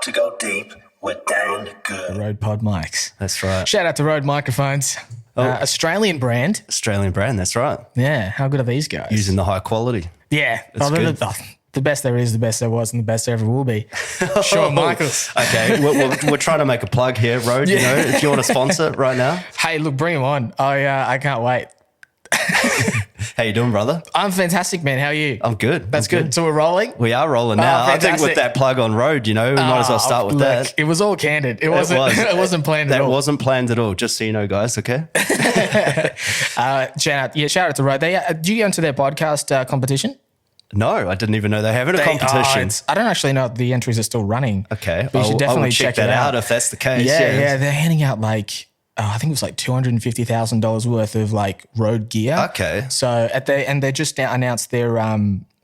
to go deep with Dan Good. Rode Pod mics. That's right. Shout out to Rode microphones. Australian brand. Australian brand, that's right. Yeah. How good are these guys? Using the high quality. Yeah. That's good. The best there is, the best there was, and the best there ever will be. Shawn Michaels. Okay, we're trying to make a plug here, Rode. You know, if you want to sponsor right now. Hey, look, bring him on. I can't wait. How you doing, brother? I'm fantastic, man. How are you? I'm good. That's good. So we're rolling? We are rolling now. I think with that plug on Rode, you know, we might as well start with that. It was all candid. It wasn't planned at all. That wasn't planned at all, just so you know, guys, okay? Shout out to Rode. Did you go into their podcast competition? No, I didn't even know they have a competition. I don't actually know if the entries are still running. Okay. But you should definitely check that out if that's the case. Yeah. They're handing out I think it was like $250,000 worth of like road gear. Okay. So they just announced their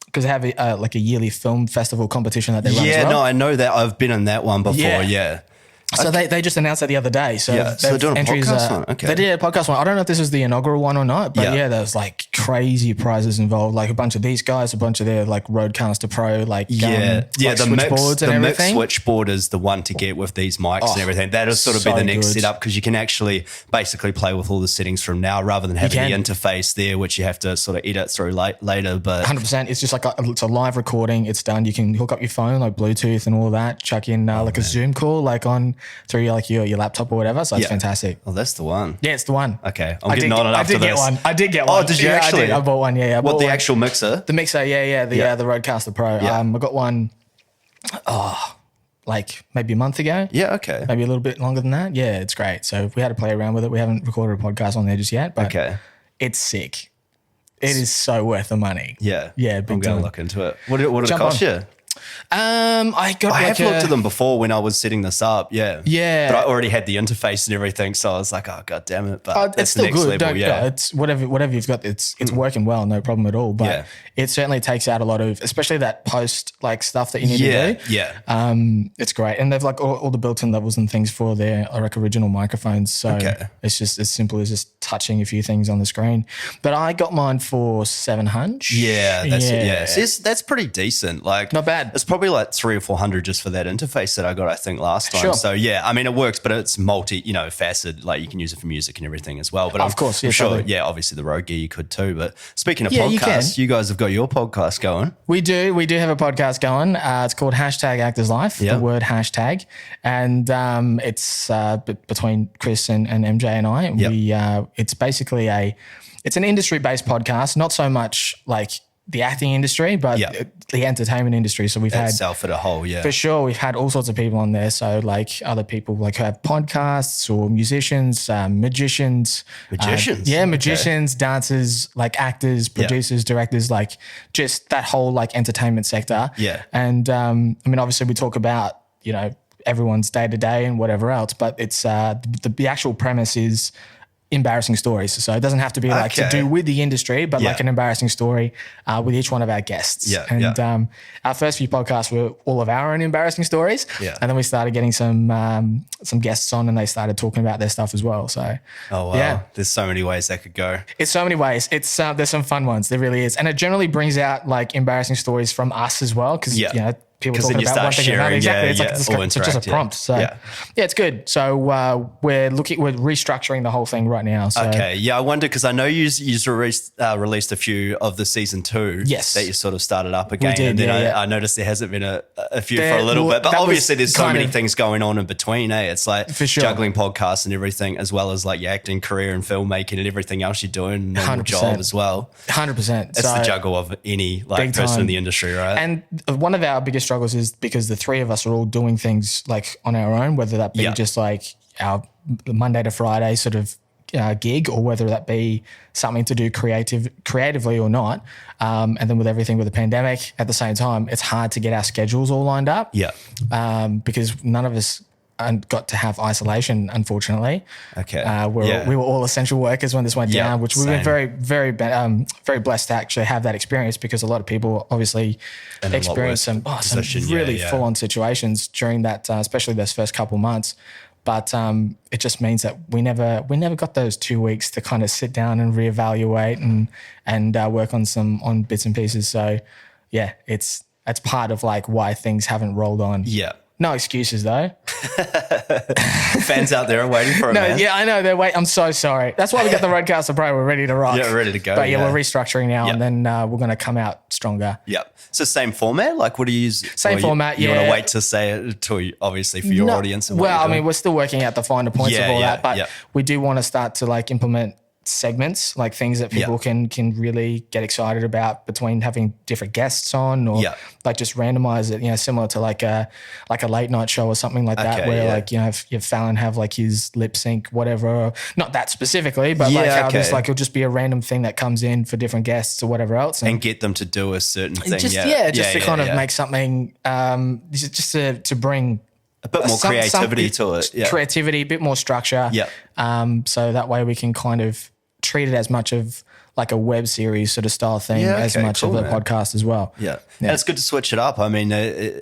because they have a yearly film festival competition that they run as well. Yeah, no, I know that. I've been in that one before. Yeah. So they just announced that the other day. So they're doing a podcast one. Okay. They did a podcast one. I don't know if this is the inaugural one or not, but there's like crazy prizes involved. Like a bunch of these guys, a bunch of their like Rodecaster Pro, the switchboards and everything. Mix switchboard is the one to get with these mics and everything. That is sort of be the next setup because you can actually basically play with all the settings from now rather than having the interface there, which you have to sort of edit through later. But 100%, it's just like it's a live recording. It's done. You can hook up your phone like Bluetooth and all that. Chuck in a Zoom call like on through like your laptop or whatever. So it's fantastic. Oh, that's the one. Yeah, it's the one. Okay, I'm getting on it after this. I did get one. Oh, did you actually? I bought one. Yeah. What, the actual mixer? The mixer. Yeah. The Rodecaster Pro. Yeah. I got one. Like maybe a month ago. Yeah. Okay. Maybe a little bit longer than that. Yeah, it's great. So we had to play around with it. We haven't recorded a podcast on there just yet, but it's sick. It is so worth the money. Yeah. Yeah. I'm going to look into it. What did it cost you? I have looked at them before when I was setting this up. Yeah. But I already had the interface and everything. So I was like, oh, God damn it. But it's still good. It's whatever you've got. It's working well. No problem at all. But it certainly takes out a lot of, especially that post like stuff that you need to do. Yeah. It's great. And they've like all the built-in levels and things for their like original microphones. So it's just as simple as just touching a few things on the screen. But I got mine for $700. Yeah. That's it. Yeah. So that's pretty decent. Like not bad. It's probably like $300 or $400 just for that interface that I got, I think, last time. Sure. So yeah, I mean, it works, but it's faceted. Like you can use it for music and everything as well. But of course, I'm sure. Totally. Yeah, obviously the Rode gear you could too. But speaking of podcasts, you guys have got your podcast going. We do have a podcast going. It's called #ActorsLife. The word hashtag, and it's between Chris and MJ and I. Yep. It's basically it's an industry-based podcast, not so much like the acting industry, but the entertainment industry. So we've had itself at a whole, for sure. We've had all sorts of people on there. So like other people like who have podcasts or musicians, magicians, magicians, dancers, like actors, producers, directors, like just that whole like entertainment sector. Yeah. And I mean, obviously we talk about, everyone's day to day and whatever else, but it's the actual premise is embarrassing stories. So it doesn't have to be like to do with the industry, but like an embarrassing story with each one of our guests. Our first few podcasts were all of our own embarrassing stories. And then we started getting some guests on and they started talking about their stuff as well. So there's so many ways that could go. It's so many ways. It's there's some fun ones. There really is. And it generally brings out like embarrassing stories from us as well. Cause people talking about one thing and another. Exactly. It's just a prompt. So it's good. So we're restructuring the whole thing right now. So. Okay. Yeah. I wonder, because I know you released a few of the season 2 that you sort of started up again. We did, and then I noticed there hasn't been a few for a little bit, but obviously there's so many things going on in between. It's like juggling podcasts and everything, as well as like your acting career and filmmaking and everything else you're doing, and your job as well. 100%. It's the juggle of any like person in the industry, right? And one of our biggest struggles is because the three of us are all doing things like on our own, whether that be just like our Monday to Friday sort of gig, or whether that be something to do creatively or not. And then with everything with the pandemic at the same time, it's hard to get our schedules all lined up. Because none of us got to have isolation, unfortunately. Okay. We were all essential workers when this went down, which we've been very, very, very blessed to actually have that experience, because a lot of people obviously experienced some really full-on situations during that, especially those first couple months. But it just means that we never got those 2 weeks to kind of sit down and reevaluate and work on bits and pieces. So yeah, that's part of like why things haven't rolled on. No excuses though. Fans out there are waiting for it, man. Yeah, I know. They're waiting. I'm so sorry. That's why we got the Rodecaster Pro. We're ready to rock. Yeah, ready to go. But we're restructuring now, and then we're going to come out stronger. Yeah. So same format? Like, what do you use? Same format, You want to wait to say it to, obviously, for your audience? And well, I mean, we're still working out the finer points of all that, but we do want to start to like implement segments, like things that people can really get excited about between having different guests on, or like just randomize it, you know, similar to like a late night show or something like that, where like, you know, if Fallon have like his lip sync, whatever, or not that specifically, but like how just like it'll just be a random thing that comes in for different guests or whatever else, and get them to do a certain thing. Just to kind of make something, just to bring a bit more creativity to it. Yeah. Creativity, a bit more structure. Yeah. So that way we can kind of treat it as much of like a web series sort of style thing as much of a podcast as well. Yeah. And it's good to switch it up. I mean,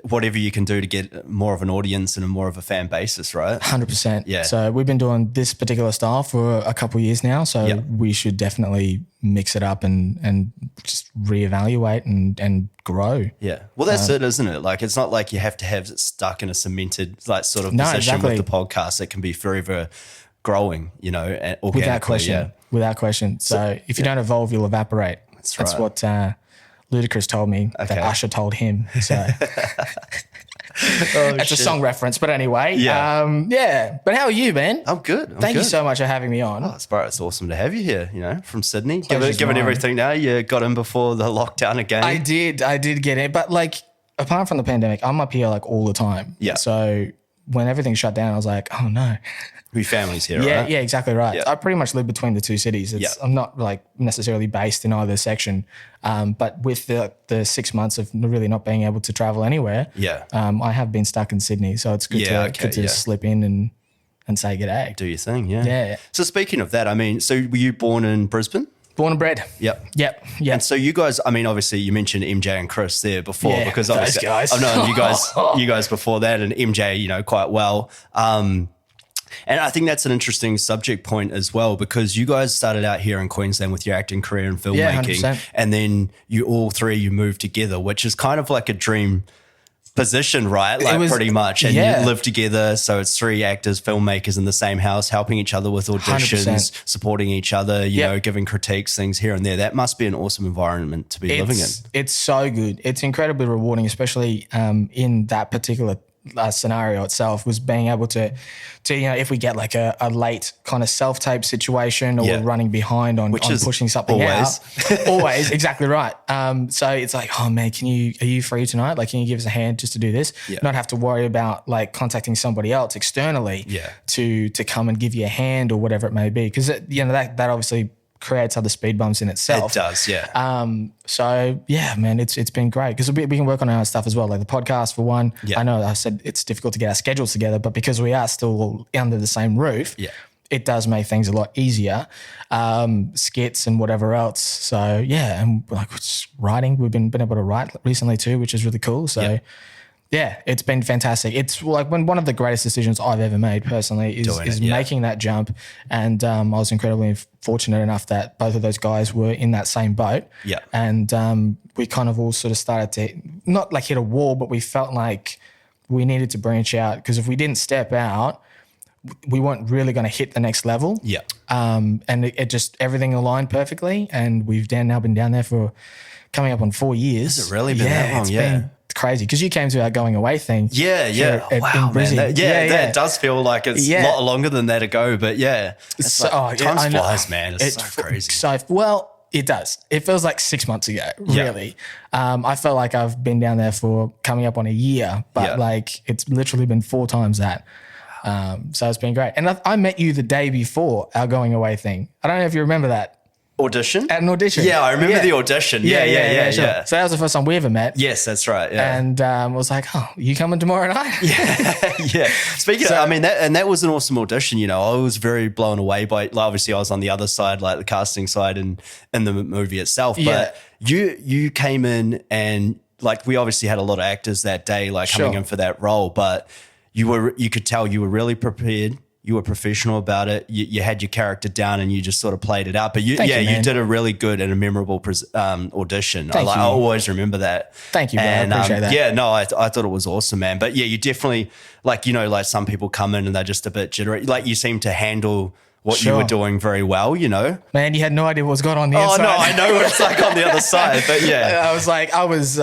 whatever you can do to get more of an audience and more of a fan basis, right? 100%. Yeah. So we've been doing this particular style for a couple of years now. So we should definitely mix it up and just reevaluate and grow. Yeah. Well, that's it, isn't it? Like, it's not like you have to have it stuck in a cemented like sort of position with the podcast. It can be forever growing, you know, organically. Without question. Without question. So if you don't evolve, you'll evaporate. That's what Ludacris told me that Usher told him. So it's a song reference. But anyway, But how are you, man? I'm good. Thank you so much for having me on. Oh, it's awesome to have you here, you know, from Sydney. Given everything now, you got in before the lockdown again. I did get in. But like, apart from the pandemic, I'm up here like all the time. Yeah. So when everything shut down, I was like, oh no. Your family's here, right? Yeah, exactly right. Yeah. I pretty much live between the two cities. I'm not like necessarily based in either section, but with the 6 months of really not being able to travel anywhere, I have been stuck in Sydney. So it's good to slip in and say g'day. Do your thing, yeah. So speaking of that, I mean, so were you born in Brisbane? Born and bred. Yep. And so you guys, I mean, obviously you mentioned MJ and Chris there before, because obviously those guys. I've known you guys before that, and MJ, you know, quite well. And I think that's an interesting subject point as well, because you guys started out here in Queensland with your acting career and filmmaking, and then you moved together, which is kind of like a dream position, right? Like pretty much. And you live together. So it's 3 actors, filmmakers in the same house, helping each other with auditions, 100%. Supporting each other, you know, giving critiques, things here and there. That must be an awesome environment to be living in. It's so good. It's incredibly rewarding, especially in that particular scenario itself, was being able to you know, if we get like a late kind of self-tape situation, or we're running behind on pushing something out. Always, exactly right. So it's like, oh man, are you free tonight? Like, can you give us a hand just to do this? Not have to worry about like contacting somebody else externally to come and give you a hand or whatever it may be. Because you know, that obviously creates other speed bumps in itself. It does, yeah. So yeah, man, it's been great, because we can work on our stuff as well, like the podcast for one. I know I said it's difficult to get our schedules together, but because we are still under the same roof, it does make things a lot easier. Skits and whatever else. So yeah, and like writing, we've been able to write recently too, which is really cool. So yeah, it's been fantastic. It's like one of the greatest decisions I've ever made personally is making that jump. And I was incredibly fortunate enough that both of those guys were in that same boat. Yeah. And we kind of all sort of started to not like hit a wall, but we felt like we needed to branch out, because if we didn't step out, we weren't really going to hit the next level. Yeah. And it just, everything aligned perfectly. And we've now been down there for coming up on 4 years. Has it really been that long? It's crazy, because you came to our going away thing. Wow, man. That does feel like it's a lot longer than that ago, but time flies, man. It's so crazy. Well, it does. It feels like 6 months ago, really. I felt like I've been down there for coming up on a year, but like it's literally been 4 times that. So it's been great. And I met you the day before our going away thing. I don't know if you remember that. Audition? At an audition. Yeah, I remember the audition. Yeah. Sure. So that was the first time we ever met. Yes, that's right. Yeah. And I was like, oh, you coming tomorrow night? Yeah. Speaking of, I mean, that was an awesome audition. You know, I was very blown away by, like, obviously I was on the other side, like the casting side and the movie itself. But you came in and like, we obviously had a lot of actors that day, like coming in for that role, but you could tell you were really prepared. You were professional about it. You had your character down and you just sort of played it out. But you did a really good and a memorable audition. I always remember that. Thank you, bro. I appreciate that. Yeah, no, I thought it was awesome, man. But yeah, you definitely, like, you know, like some people come in and they're just a bit jittery. Like you seem to handle what you were doing very well, you know? Man, you had no idea what was going on the inside. Oh, no, I know what it's like on the other side. But yeah. I was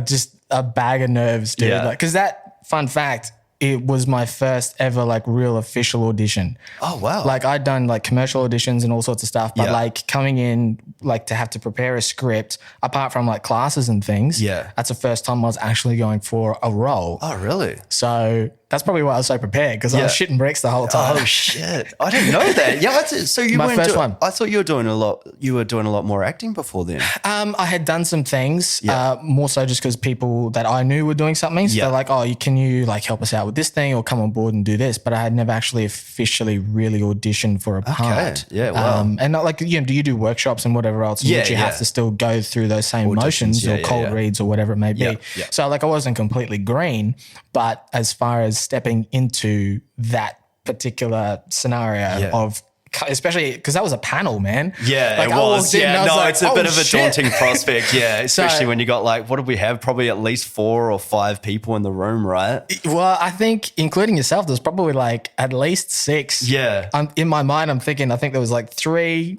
just a bag of nerves, dude. Yeah. Because that, fun fact, it was my first ever like real official audition. Oh, wow. Like I'd done like commercial auditions and all sorts of stuff, but like coming in like to have to prepare a script apart from like classes and things. Yeah. That's the first time I was actually going for a role. Oh, really? So that's probably why I was so prepared because I was shitting bricks the whole time. Oh shit! I didn't know that. Yeah, that's it. So you my first one. I thought you were doing a lot. You were doing a lot more acting before then. I had done some things, more so just because people that I knew were doing something. So they're like, "Oh, can you like help us out with this thing or come on board and do this?" But I had never actually officially really auditioned for a part. Yeah, wow. And not like do you do workshops and whatever else? In which you have to still go through those same motions or cold reads or whatever it may be. Yeah. So like I wasn't completely green, but as far as stepping into that particular scenario of, especially because that was a panel, man. Yeah, like it was. It's a bit of a daunting prospect. Yeah, especially when you got like, what did we have? Probably at least 4 or 5 people in the room, right? Well, I think including yourself, there's probably like at least 6. Yeah. In my mind, I think there was like 3,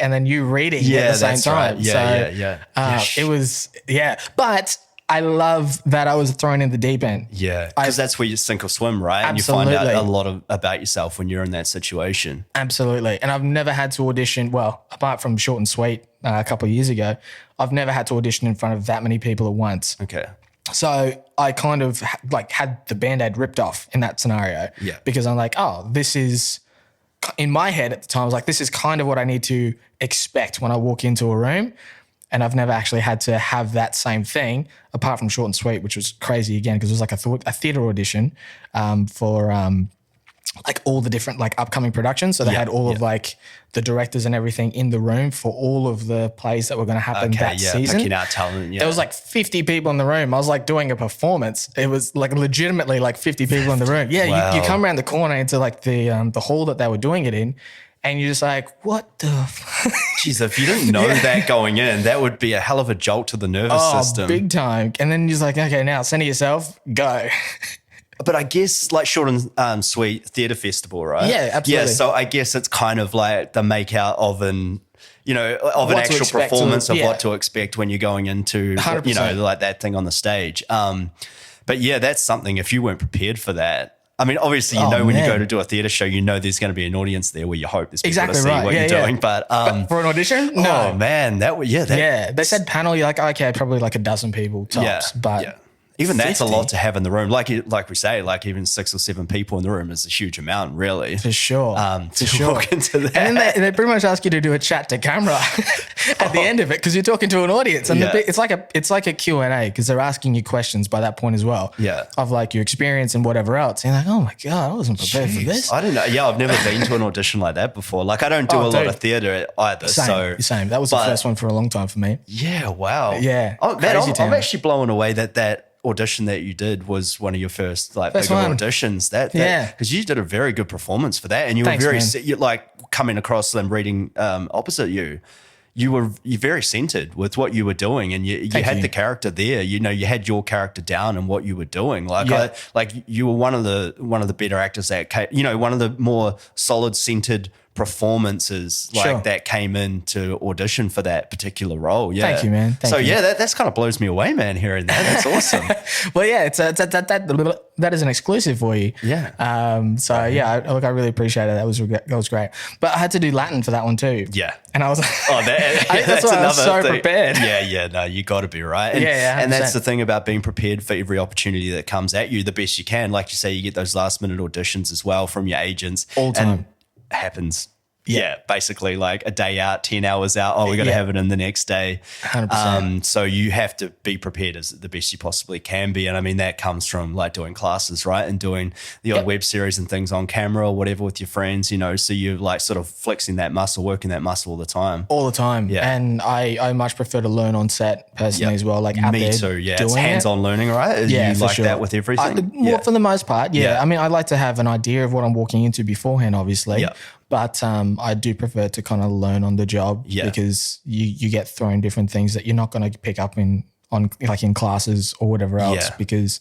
and then you reading at the same time. Right. Yeah. It was, but I love that I was thrown in the deep end. Yeah, because that's where you sink or swim, right? Absolutely. And you find out a lot about yourself when you're in that situation. Absolutely. And I've never had to audition, well, apart from Short and Sweet a couple of years ago, I've never had to audition in front of that many people at once. Okay. So I kind of like had the Band-Aid ripped off in that scenario. Yeah. Because I'm like, oh, this is, in my head at the time, I was like, this is kind of what I need to expect when I walk into a room. And I've never actually had to have that same thing apart from Short and Sweet, which was crazy again because it was like a theatre audition for like all the different like upcoming productions. So they had all of like the directors and everything in the room for all of the plays that were going to happen that season. Picking out talent. There was like 50 people in the room. I was like doing a performance. It was like legitimately like 50 people in the room. Yeah, wow. you come around the corner into like the hall that they were doing it in. And you're just like, what the fuck? Jeez, if you didn't know that going in, that would be a hell of a jolt to the nervous system. Big time. And then you're just like, okay, now center yourself, go. But I guess like Short and Sweet Theatre Festival, right? Yeah, absolutely. Yeah, so I guess it's kind of like the make out of an actual performance of what to expect when you're going into, 100%. like that thing on the stage. But yeah, that's something, if you weren't prepared for that, I mean, obviously, when you go to do a theatre show, there's going to be an audience there where you hope there's people to see what you're doing. But for an audition, no. Oh man, they said panel. You're like, okay, probably like a dozen people tops. But even 50? That's a lot to have in the room. Like we say, like even 6 or 7 people in the room is a huge amount, really. For sure. Walk into that. And then they pretty much ask you to do a chat to camera at the end of it because you're talking to an audience. And it's like a Q&A because they're asking you questions by that point as well. Yeah. Of like your experience and whatever else. And you're like, oh my God, I wasn't prepared for this. I don't know. Yeah, I've never been to an audition like that before. Like I don't do a lot of theatre either. Same. That was the first one for a long time for me. Yeah, wow. Yeah. Oh, man, I'm actually blown away that audition that you did was one of your first bigger auditions. Because you did a very good performance for that, and you were coming across them reading opposite you. You're very centered with what you were doing, and you had the character there. You had your character down and what you were doing. You were one of the better actors that one of the more solid centered performances that came in to audition for that particular role. Yeah. Thank you, man. Thank you. That's kind of blows me away, man, hearing that. That's awesome. Well, yeah, it's that is an exclusive for you. Yeah. I really appreciate it. That was great. But I had to do Latin for that one too. Yeah. And I was like, that's why I was so thing. prepared. Yeah, no, you got to be right. And, and that's the thing about being prepared for every opportunity that comes at you the best you can. Like you say, you get those last minute auditions as well from your agents. All the time. Happens basically like a day out, 10 hours out. Oh, we got to have it in the next day. 100%. So you have to be prepared as the best you possibly can be. And I mean, that comes from like doing classes, right? And doing the odd web series and things on camera or whatever with your friends, you know, so you're like sort of flexing that muscle, working that muscle all the time. All the time. Yeah. And I much prefer to learn on set personally as well. Like out Me there too, yeah. doing It's hands-on learning, right? Yeah, you for like sure. that with everything? For the most part, I mean, I like to have an idea of what I'm walking into beforehand, obviously. Yeah. But I do prefer to kind of learn on the job because you get thrown different things that you're not going to pick up in classes or whatever else because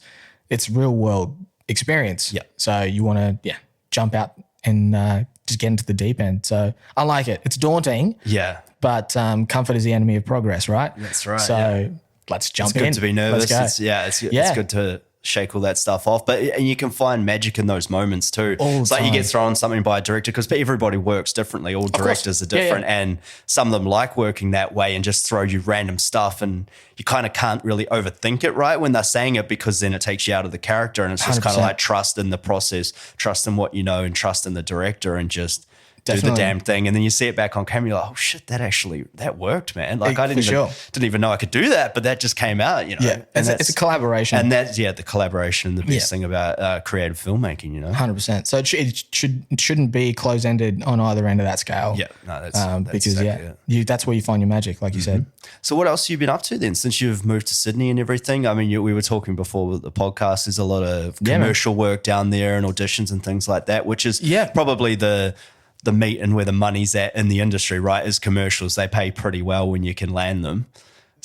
it's real world experience. Yeah. So you want to jump out and just get into the deep end. So I like it. It's daunting. Yeah. But comfort is the enemy of progress, right? That's right. So let's jump in. It's good to be nervous. Let's go. It's good to shake all that stuff off. And you can find magic in those moments too. It's like you get thrown something by a director because everybody works differently. All directors are different and some of them like working that way and just throw you random stuff and you kind of can't really overthink it, right, when they're saying it because then it takes you out of the character and it's just 100%. kind of like trust in the process, trust in what you know and trust in the director and just do the damn thing. And then you see it back on camera, you're like, oh shit, that worked, man. Like I didn't even know I could do that, but that just came out, you know. Yeah, it's a collaboration. And that's, the collaboration, the best thing about creative filmmaking, you know. 100%. So it shouldn't be closed-ended on either end of that scale. Yeah, no, that's because exactly that's where you find your magic, like you said. So what else have you been up to then since you've moved to Sydney and everything? I mean, we were talking before with the podcast, there's a lot of commercial work down there and auditions and things like that, which is probably the meat and where the money's at in the industry, right, is commercials. They pay pretty well when you can land them.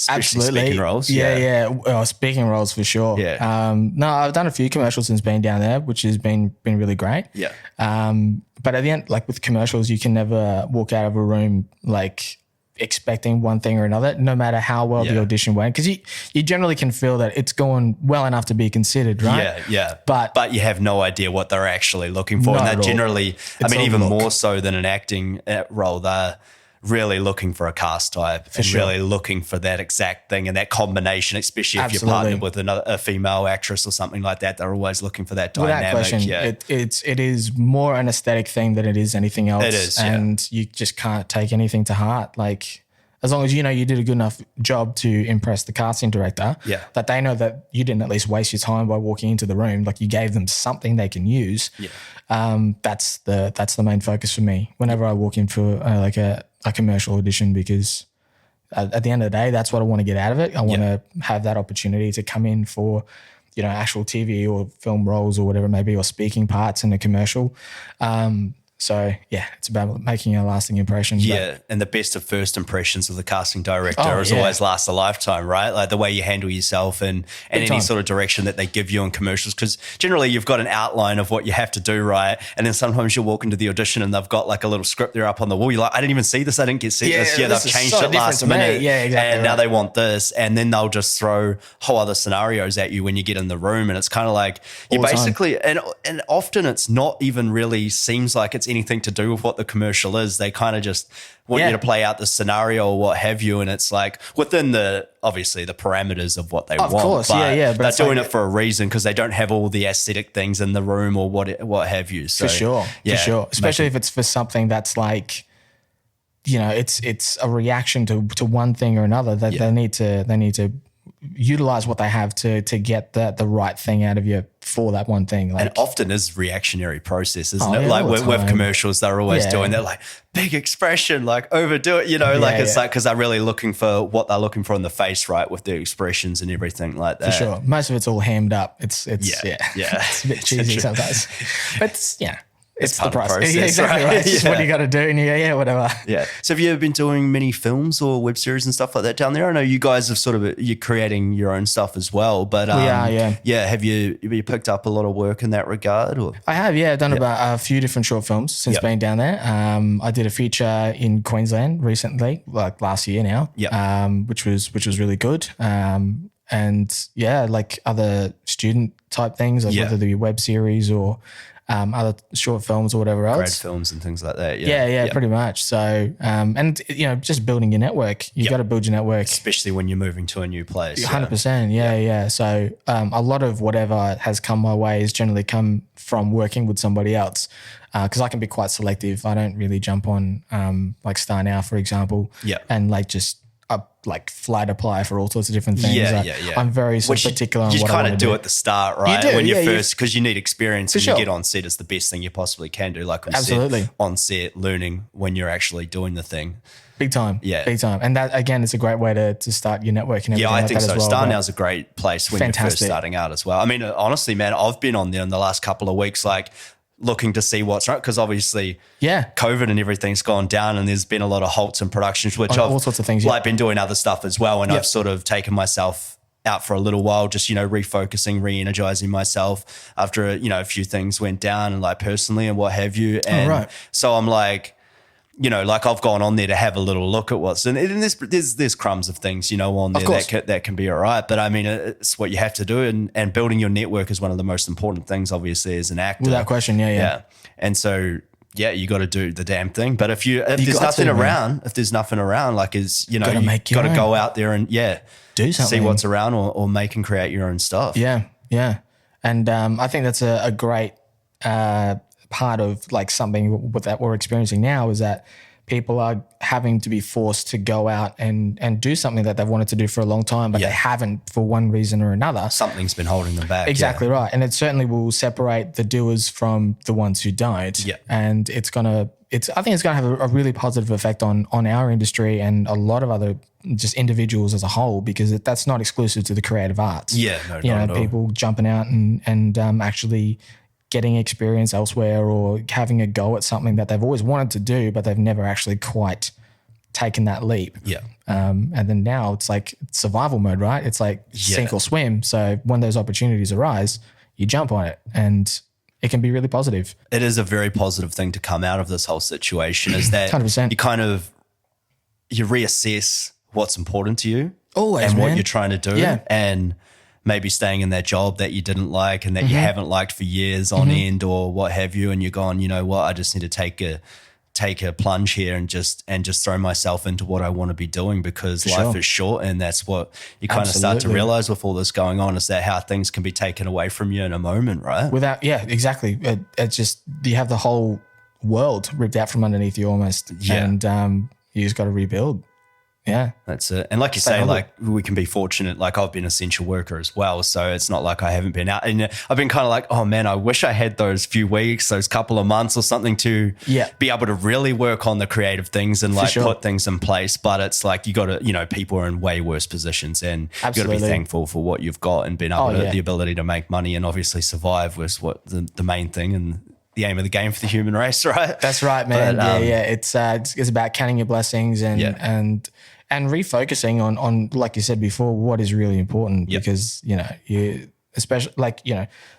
Absolutely. Speaking roles. Well, speaking roles for sure. Yeah. No, I've done a few commercials since being down there, which has been really great. Yeah. But at the end, like with commercials, you can never walk out of a room like expecting one thing or another, no matter how well the audition went, because you generally can feel that it's going well enough to be considered, right? Yeah. But you have no idea what they're actually looking for, and they're generally, even more so than an acting role, they're really looking for a cast type really looking for that exact thing and that combination, especially if you're partnered with a female actress or something like that. They're always looking for that dynamic. Without question, it is more an aesthetic thing than it is anything else. It is, and you just can't take anything to heart. Like, as long as you know you did a good enough job to impress the casting director, that they know that you didn't at least waste your time by walking into the room, like you gave them something they can use. That's the main focus for me whenever I walk in for like a commercial audition, because at the end of the day, that's what I want to get out of it. I want to have that opportunity to come in for, actual TV or film roles or whatever it may be, or speaking parts in a commercial. So it's about making a lasting impression. And the best of first impressions of the casting director always last a lifetime, right? Like the way you handle yourself and any sort of direction that they give you in commercials, because generally you've got an outline of what you have to do, right? And then sometimes you'll walk into the audition and they've got like a little script there up on the wall. You're like, I didn't even see this. I didn't get see this. They've changed it last minute. Yeah, exactly. And now they want this. And then they'll just throw whole other scenarios at you when you get in the room. And it's kind of like you basically, and often it's not even really seems like it's anything to do with what the commercial is. They kind of just want you to play out the scenario or what have you, and it's like within obviously the parameters of what they want. Of course, but they're doing it for a reason because they don't have all the aesthetic things in the room or what have you. So, for sure. Especially if it's for something that's like, it's a reaction to one thing or another. That they need to utilize what they have to get the right thing out of you for that one thing. Like, and often is reactionary process, isn't it? Like with commercials, they're always doing that, like big expression, like overdo it, it's like, because they're really looking for what they're looking for in the face, right? With their expressions and everything like that. For sure. Most of it's all hammed up. It's it's a bit cheesy sometimes, but it's part the of the process. process, Exactly right. It's just what you got to do, and whatever. Yeah. So have you ever been doing many films or web series and stuff like that down there? I know you guys have you're creating your own stuff as well, but we are, have you picked up a lot of work in that regard? Or I have, I've done about a few different short films since being down there. I did a feature in Queensland recently, like last year now, which was really good. And like other student type things, like whether they be web series or other short films or whatever else. Grad films and things like that. Yeah, pretty much. So, and just building your network. You've got to build your network. Especially when you're moving to a new place. 100%. Yeah. So a lot of whatever has come my way has generally come from working with somebody else. Because I can be quite selective. I don't really jump on like Star Now, for example. Yeah. And like just like flight apply for all sorts of different things. Yeah. I'm very particular on what I want to do. You kind of do at the start, right? When you're first, because you need experience and sure. you get on set, it's the best thing you possibly can do. Like on set, learning when you're actually doing the thing. Big time. Yeah. Big time. And that, again, it's a great way to start your network and everything. Yeah, I think so. Well, Star Now is a great place when you're first starting out as well. I mean, honestly, man, I've been on there in the last couple of weeks, like looking to see what's right, because obviously COVID and everything's gone down and there's been a lot of halts in productions, which I've all sorts of things, been doing other stuff as well, and I've sort of taken myself out for a little while, just refocusing, re-energizing myself after a few things went down and like personally and what have you, and so I'm like, like I've gone on there to have a little look at what's and there's crumbs of things on there that can be all right, but I mean it's what you have to do, and building your network is one of the most important things, obviously, as an actor, without question. Yeah. And so you got to do the damn thing, but if there's nothing around, like you got to go out there and do something, see what's around, or make and create your own stuff. And I think that's a great part of like something that we're experiencing now, is that people are having to be forced to go out and do something that they've wanted to do for a long time, but they haven't for one reason or another. Something's been holding them back. Exactly right. And it certainly will separate the doers from the ones who don't. Yeah. And I think it's gonna have a really positive effect on our industry and a lot of other just individuals as a whole, because that's not exclusive to the creative arts. Yeah, no, people jumping out and actually getting experience elsewhere, or having a go at something that they've always wanted to do, but they've never actually quite taken that leap. Yeah. And then now it's like survival mode, right? It's like sink or swim. So when those opportunities arise, you jump on it, and it can be really positive. It is a very positive thing to come out of this whole situation, is that 100%. you reassess what's important to you. Always, and man. what you're trying to do. Yeah. And maybe staying in that job that you didn't like and that you haven't liked for years on end, or what have you, and you're going, you know what, I just need to take a plunge here and just throw myself into what I want to be doing, because life is short, and that's what you kind of start to realize with all this going on, is that how things can be taken away from you in a moment, right? Exactly. It just, you have the whole world ripped out from underneath you almost, and you just got to rebuild. Yeah. That's it. And like you say, like we can be fortunate, like I've been an essential worker as well. So it's not like I haven't been out, and I've been kind of like, oh man, I wish I had those few weeks, those couple of months or something to be able to really work on the creative things and put things in place. But it's like, you got to, people are in way worse positions, and you got to be thankful for what you've got, and being able the ability to make money and obviously survive was what the main thing and the aim of the game for the human race, right? That's right, man. But, it's about counting your blessings and refocusing on, like you said before, what is really important, because, you especially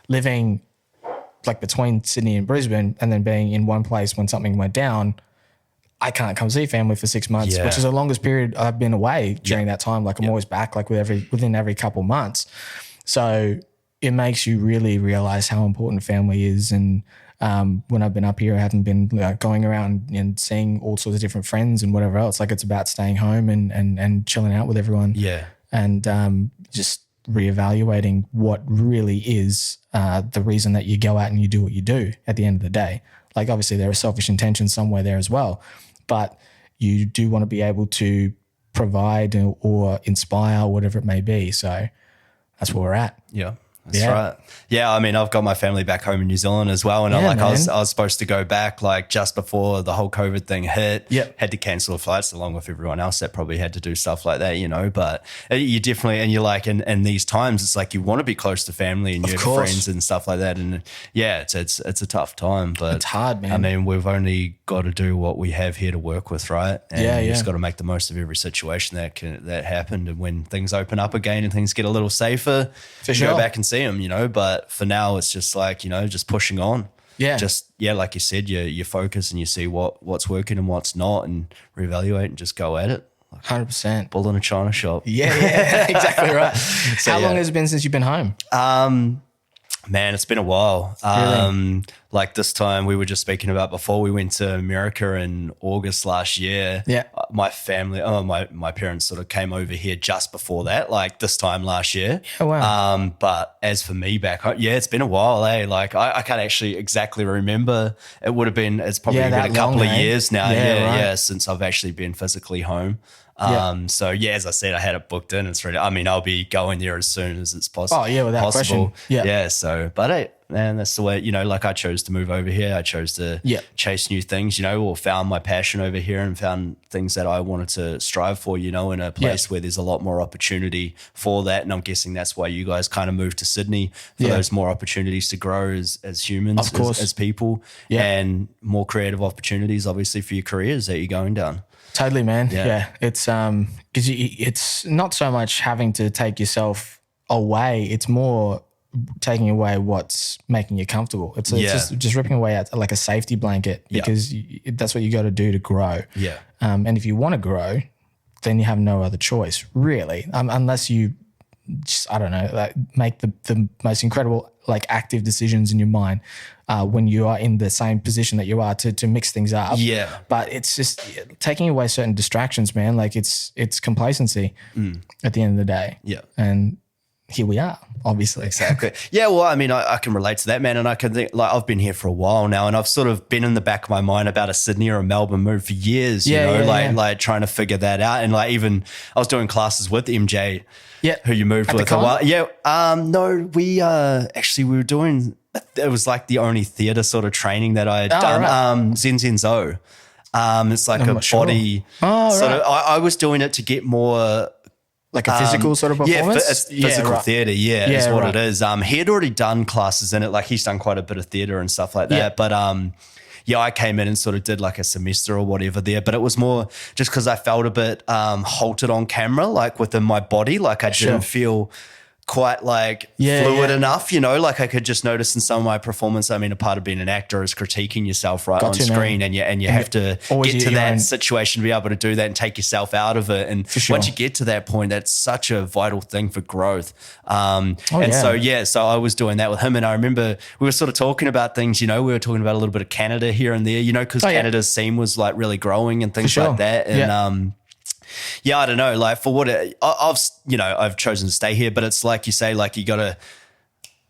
living like between Sydney and Brisbane, and then being in one place when something went down, I can't come see family for 6 months, which is the longest period I've been away during that time. Like I'm always back, like within every couple months. So it makes you really realize how important family is. And when I've been up here, I haven't been going around and seeing all sorts of different friends and whatever else. Like it's about staying home and chilling out with everyone. Yeah. And just reevaluating what really is the reason that you go out and you do what you do at the end of the day. Like obviously there are selfish intentions somewhere there as well, but you do want to be able to provide or inspire, whatever it may be. So that's where we're at. Yeah. That's right. Yeah, I mean, I've got my family back home in New Zealand as well, and I was supposed to go back like just before the whole COVID thing hit. Yep. Had to cancel flights along with everyone else that probably had to do stuff like that, But you definitely, and you're like, in these times, it's like you want to be close to family and your friends and stuff like that, and it's a tough time, but it's hard, man. I mean, we've only got to do what we have here to work with, right? And you just got to make the most of every situation that happened, and when things open up again and things get a little safer, go back and see them, but for now it's just like, just pushing on. Like you said, you focus and you see what's working and what's not, and reevaluate and just go at it. 100%. Bull in a china shop. Yeah, exactly right. So, how long has it been since you've been home? Man, it's been a while. Really? like this time we were just speaking about before, we went to America in August last year. Yeah. My family, my parents sort of came over here just before that, like this time last year. Oh, wow. But as for me back home, it's been a while, eh? Like I can't actually exactly remember. It's probably been a couple of years now. Yeah, since I've actually been physically home. So as I said, I had it booked in. It's ready. I mean, I'll be going there as soon as it's possible. Oh yeah, without question. Yeah. So, but hey, man, that's the way, like I chose to move over here. I chose to chase new things, or found my passion over here and found things that I wanted to strive for, in a place where there's a lot more opportunity for that. And I'm guessing that's why you guys kind of moved to Sydney for those more opportunities to grow as humans, of course. As people, and more creative opportunities, obviously, for your careers that you're going down. Totally, man. Yeah. It's because it's not so much having to take yourself away. It's more taking away what's making you comfortable. It's just ripping away at like a safety blanket because that's what you got to do to grow. Yeah. And if you want to grow, then you have no other choice, really, unless you just, I don't know, like make the most incredible like active decisions in your mind when you are in the same position that you are to mix things up. Yeah. But it's just taking away certain distractions, man. Like it's complacency at the end of the day. Yeah. And here we are, obviously. Exactly. Yeah, well, I mean, I can relate to that, man. And I can think, like, I've been here for a while now and I've sort of been in the back of my mind about a Sydney or a Melbourne move for years, like trying to figure that out. And like even I was doing classes with MJ, who you moved with a while. Yeah. No, we were doing, it was like the only theatre sort of training that I had done. Right. Zen Zen Zo. It's like a body sort of, I was doing it to get more... Like a physical sort of performance? Yeah, physical theatre, is what it is. He had already done classes in it. Like he's done quite a bit of theatre and stuff like that. But I came in and sort of did like a semester or whatever there. But it was more just because I felt a bit halted on camera, like within my body. Like I didn't feel quite like fluid enough, like I could just notice in some of my performance. I mean, a part of being an actor is critiquing yourself on screen, man. and you have to get to that situation to be able to do that and take yourself out of it. And once you get to that point, that's such a vital thing for growth. So I was doing that with him, and I remember we were sort of talking about things, we were talking about a little bit of Canada here and there, because Canada's scene was like really growing and things like that. And I don't know, like for what I've chosen to stay here, but it's like you say, like you got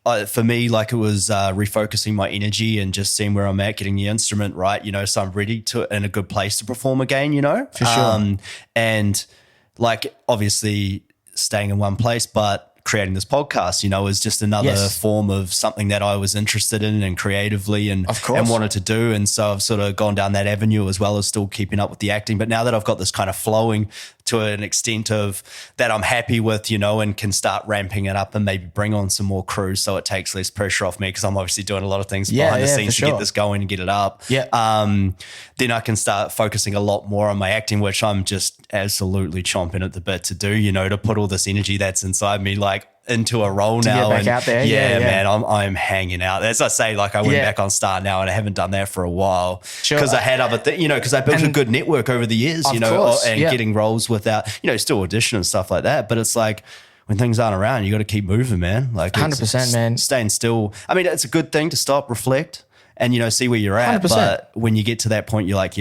to, for me, like it was refocusing my energy and just seeing where I'm at, getting the instrument right, so I'm ready to, in a good place to perform again, For sure. And like obviously staying in one place, but creating this podcast, is just another form of something that I was interested in and creatively and wanted to do. And so I've sort of gone down that avenue as well as still keeping up with the acting. But now that I've got this kind of flowing to an extent of that I'm happy with, and can start ramping it up and maybe bring on some more crew so it takes less pressure off me because I'm obviously doing a lot of things behind the scenes to get this going and get it up. Then I can start focusing a lot more on my acting, which I'm just absolutely chomping at the bit to do, to put all this energy that's inside me, like into a role now. Get back out there. Man, I'm hanging out. As I say, like I went back on Star now and I haven't done that for a while because I had other things, because I built a good network over the years, getting roles without, still audition and stuff like that. But it's like when things aren't around, you got to keep moving, man. Like 100%, man. Staying still. I mean, it's a good thing to stop, reflect and, see where you're at. 100%. But when you get to that point, you're like,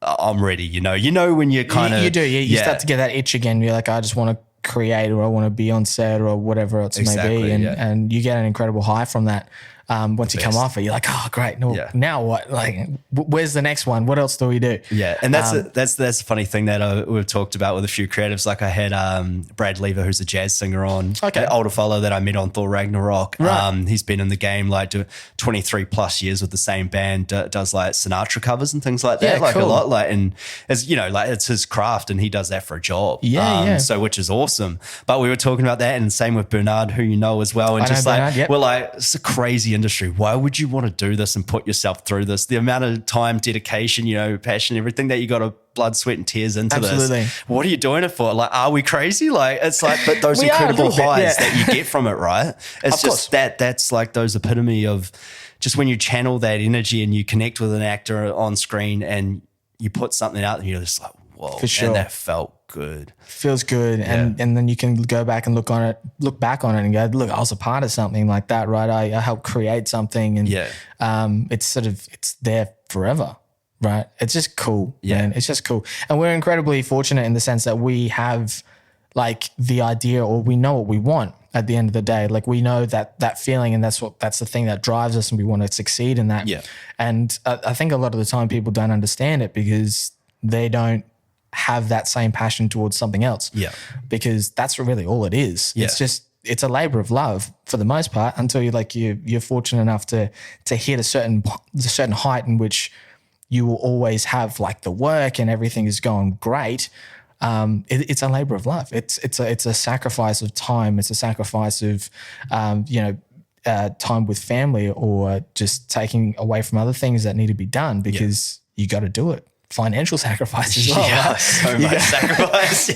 I'm ready, when you kind of. You do. You start to get that itch again. You're like, I just want to create or I want to be on set or whatever else it may be. And you get an incredible high from that. Once you come off it, you're like, oh, great. No, now what? Like, where's the next one? What else do we do? Yeah. And that's a funny thing that we've talked about with a few creatives. Like I had Brad Lever, who's a jazz singer on, an older fellow that I met on Thor Ragnarok. Right. He's been in the game like 23 plus years with the same band, does like Sinatra covers and things like that. Like cool. A lot. Like, and as like it's his craft and he does that for a job. So which is awesome. But we were talking about that and same with Bernard, who as well. And just Bernard, we're like, it's a crazy industry. Why would you want to do this and put yourself through this? The amount of time, dedication, passion, everything that you got to blood, sweat and tears into this. What are you doing it for? Like, are we crazy? Like, it's like, but those incredible highs that you get from it, right? It's just that's like those epitome of just when you channel that energy and you connect with an actor on screen and you put something out and you're just like, whoa. For sure. And that felt good. Feels good. And then you can go back and look back on it and go, look, I was a part of something like that, right? I helped create something, and it's there forever, right? It's just cool, man. It's just cool. And we're incredibly fortunate in the sense that we have like the idea, or we know what we want at the end of the day. Like we know that feeling, and that's the thing that drives us, and we want to succeed in that. Yeah. And I think a lot of the time people don't understand it because they don't have that same passion towards something else. Yeah. Because that's really all it is. Yeah. It's a labor of love for the most part, until you're fortunate enough to hit a certain height in which you will always have like the work and everything is going great. It's a labor of love. It's a sacrifice of time. It's a sacrifice of time with family, or just taking away from other things that need to be done because you got to do it. Financial sacrifice as well. Yeah, right? so much sacrifice.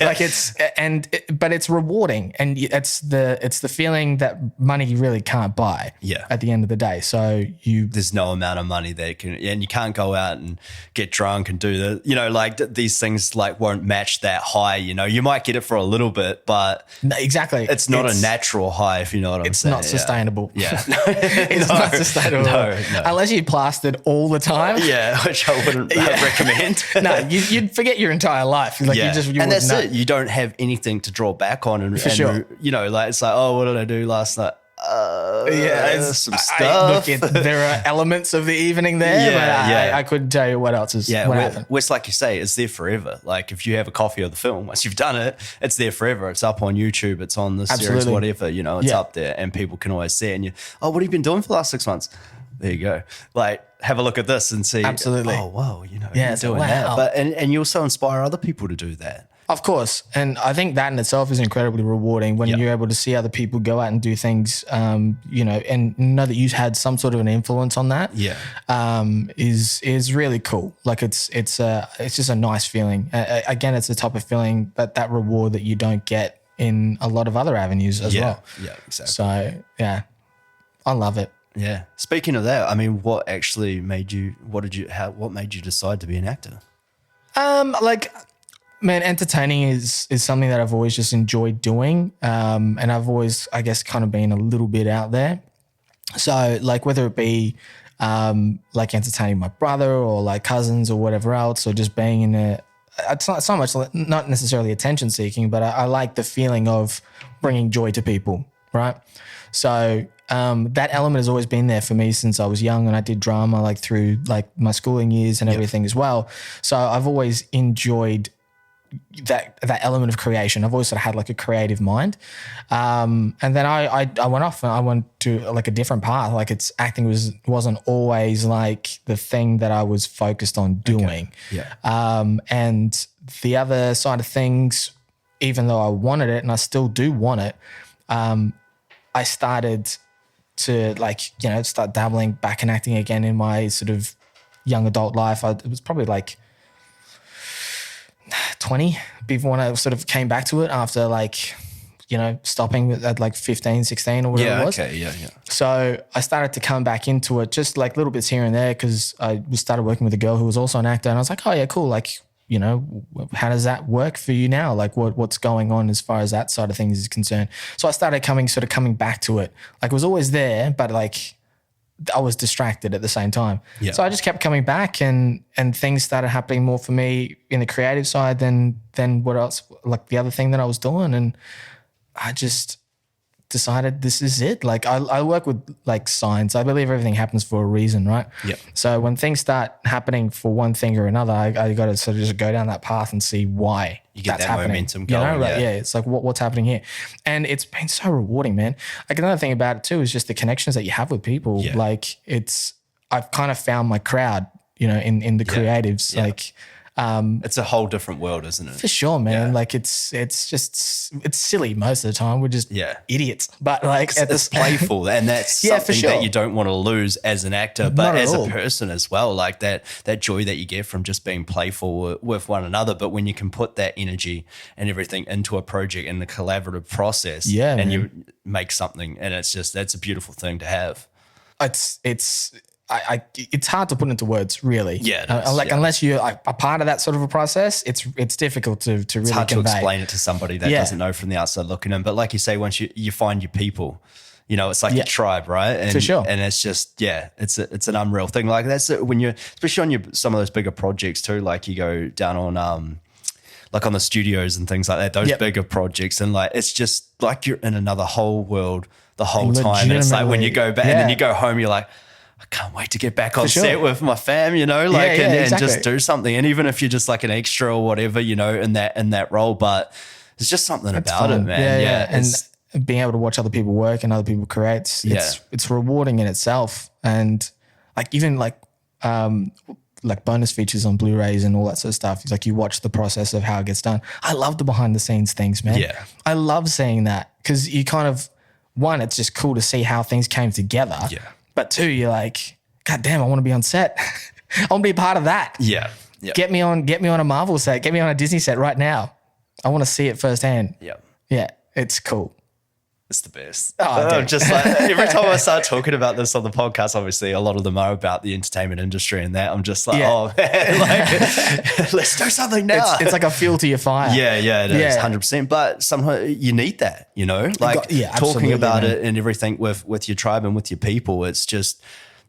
Yeah. But it's rewarding, and it's the feeling that money really can't buy. Yeah. At the end of the day, so there's no amount of money that can, and you can't go out and get drunk and do these things like won't match that high. You might get it for a little bit, but no, exactly, it's not a natural high. If you know what I'm saying, it's not sustainable. Yeah, it's not sustainable. No. Unless you plastered all the time. Yeah, which I wouldn't recommend. No, you'd forget your entire life. You and that's it. You don't have anything to draw back on, and sure. It's like, oh, what did I do last night? Some stuff. There are elements of the evening there, but I couldn't tell you what else is. Yeah, what happened. It's like you say, it's there forever. Like if you have a copy of the film, once you've done it, it's there forever. It's up on YouTube. It's on the series, whatever. It's up there, and people can always see it. And what have you been doing for the last 6 months? There you go. Like, have a look at this and see. Absolutely. Oh, wow, you're doing that. But and you also inspire other people to do that. Of course. And I think that in itself is incredibly rewarding when you're able to see other people go out and do things, and know that you've had some sort of an influence on that. Yeah. Is really cool. Like it's just a nice feeling. Again, it's the type of feeling that reward that you don't get in a lot of other avenues as well. Yeah, exactly. So yeah, I love it. Yeah. Speaking of that, I mean, what made you decide to be an actor? Man, entertaining is something that I've always just enjoyed doing. And I've always, I guess, kind of been a little bit out there. So like whether it be like entertaining my brother or like cousins or whatever else, or just being in it's not so much, not necessarily attention seeking, but I like the feeling of bringing joy to people, right? So that element has always been there for me since I was young, and I did drama like through like my schooling years and everything as well. So I've always enjoyed that element of creation. I've always sort of had like a creative mind. And then I went off and I went to like a different path. Like acting wasn't always like the thing that I was focused on doing. Okay. Yeah. And the other side of things, even though I wanted it and I still do want it, I started to start dabbling back in acting again in my sort of young adult life. It was probably like 20 before when I sort of came back to it after stopping at like 15, 16 or whatever it was. Okay, yeah. So I started to come back into it just like little bits here and there because I started working with a girl who was also an actor, and I was like, oh yeah, cool. Like, how does that work for you now? Like what's going on as far as that side of things is concerned? So I started coming back to it. Like it was always there, but like I was distracted at the same time. Yeah. So I just kept coming back and things started happening more for me in the creative side than what else, like the other thing that I was doing. And I just decided this is it. Like I work with like signs. I believe everything happens for a reason, right? Yeah. So when things start happening for one thing or another, I got to sort of just go down that path and see why you get that's that happening. Momentum going. Yeah. It's like what's happening here, and it's been so rewarding, man. Like another thing about it too is just the connections that you have with people. Yeah. Like I've kind of found my crowd, in the creatives. Yeah. Like. It's a whole different world, isn't it? For sure, man. Yeah. Like it's silly most of the time. We're just idiots, but like it's playful, and that's something that you don't want to lose as an actor, but as a person as well. Like that joy that you get from just being playful with one another. But when you can put that energy and everything into a project in the collaborative process, and you make something, and that's a beautiful thing to have. It's it's hard to put into words, really. Yeah, unless you're a part of that sort of a process, it's difficult to really convey. It's hard to explain it to somebody that doesn't know from the outside looking in. But like you say, once you find your people, it's like your tribe, right? And, for sure. And it's just, it's an unreal thing. Like that's when you're, especially on some of those bigger projects too, like you go down on, like on the studios and things like that, those bigger projects. And like, it's just like you're in another whole world the whole time. And it's like when you go back and then you go home, you're like, I can't wait to get back on set with my fam, and just do something. And even if you're just like an extra or whatever, in that role, but there's just something about it, man. Yeah. And being able to watch other people work and other people create, it's rewarding in itself. And like even like bonus features on Blu-rays and all that sort of stuff. It's like you watch the process of how it gets done. I love the behind the scenes things, man. Yeah. I love seeing that because you kind of, one, it's just cool to see how things came together. Yeah. But two, you're like, God damn, I want to be on set. I want to be a part of that. Yeah. Get me on a Marvel set. Get me on a Disney set right now. I want to see it firsthand. Yeah. Yeah. It's cool. It's the best. Oh, just like every time I start talking about this on the podcast, obviously a lot of them are about the entertainment industry and that. I'm just like, oh man, like let's do something now. It's like a fuel to your fire. Yeah, it is 100%. But sometimes you need that, talking about it and everything with your tribe and with your people. It's just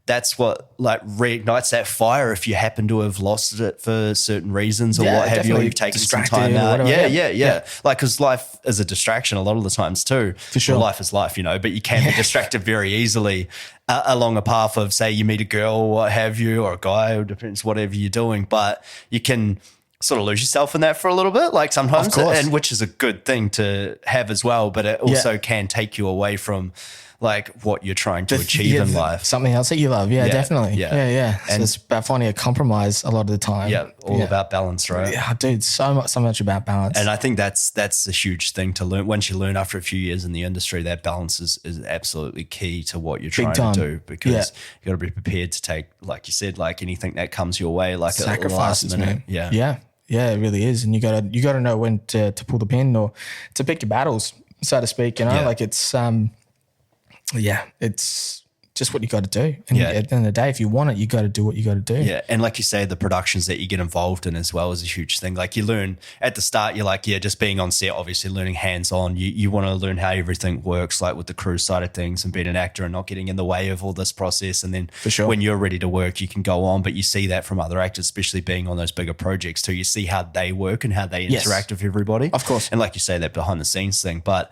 that's what like reignites that fire if you happen to have lost it for certain reasons or what have you, or you've taken some time out. Yeah. Like, because life is a distraction a lot of the times too. For sure. Well, life is life, but you can be distracted very easily along a path of, say, you meet a girl or what have you, or a guy, or depends whatever you're doing, but you can sort of lose yourself in that for a little bit, like sometimes, and which is a good thing to have as well, but it also can take you away from like what you're trying to achieve in life. Something else that you love. Yeah, definitely. Yeah. So it's about finding a compromise a lot of the time. Yeah. All about balance, right? Yeah, dude, so much about balance. And I think that's a huge thing to learn. Once you learn after a few years in the industry, that balance is absolutely key to what you're trying to do, because you got to be prepared to take, like you said, like anything that comes your way, like sacrifices, at the last minute. Man. Yeah, it really is. And you gotta know when to pull the pin or to pick your battles, so to speak, like it's, it's just what you got to do. And at the end of the day, if you want it, you got to do what you got to do. Yeah. And like you say, the productions that you get involved in as well is a huge thing. Like you learn at the start, you're like, just being on set, obviously learning hands-on. You want to learn how everything works, like with the crew side of things and being an actor and not getting in the way of all this process. And then when you're ready to work, you can go on. But you see that from other actors, especially being on those bigger projects too. You see how they work and how they interact with everybody. Of course. And like you say, that behind the scenes thing. But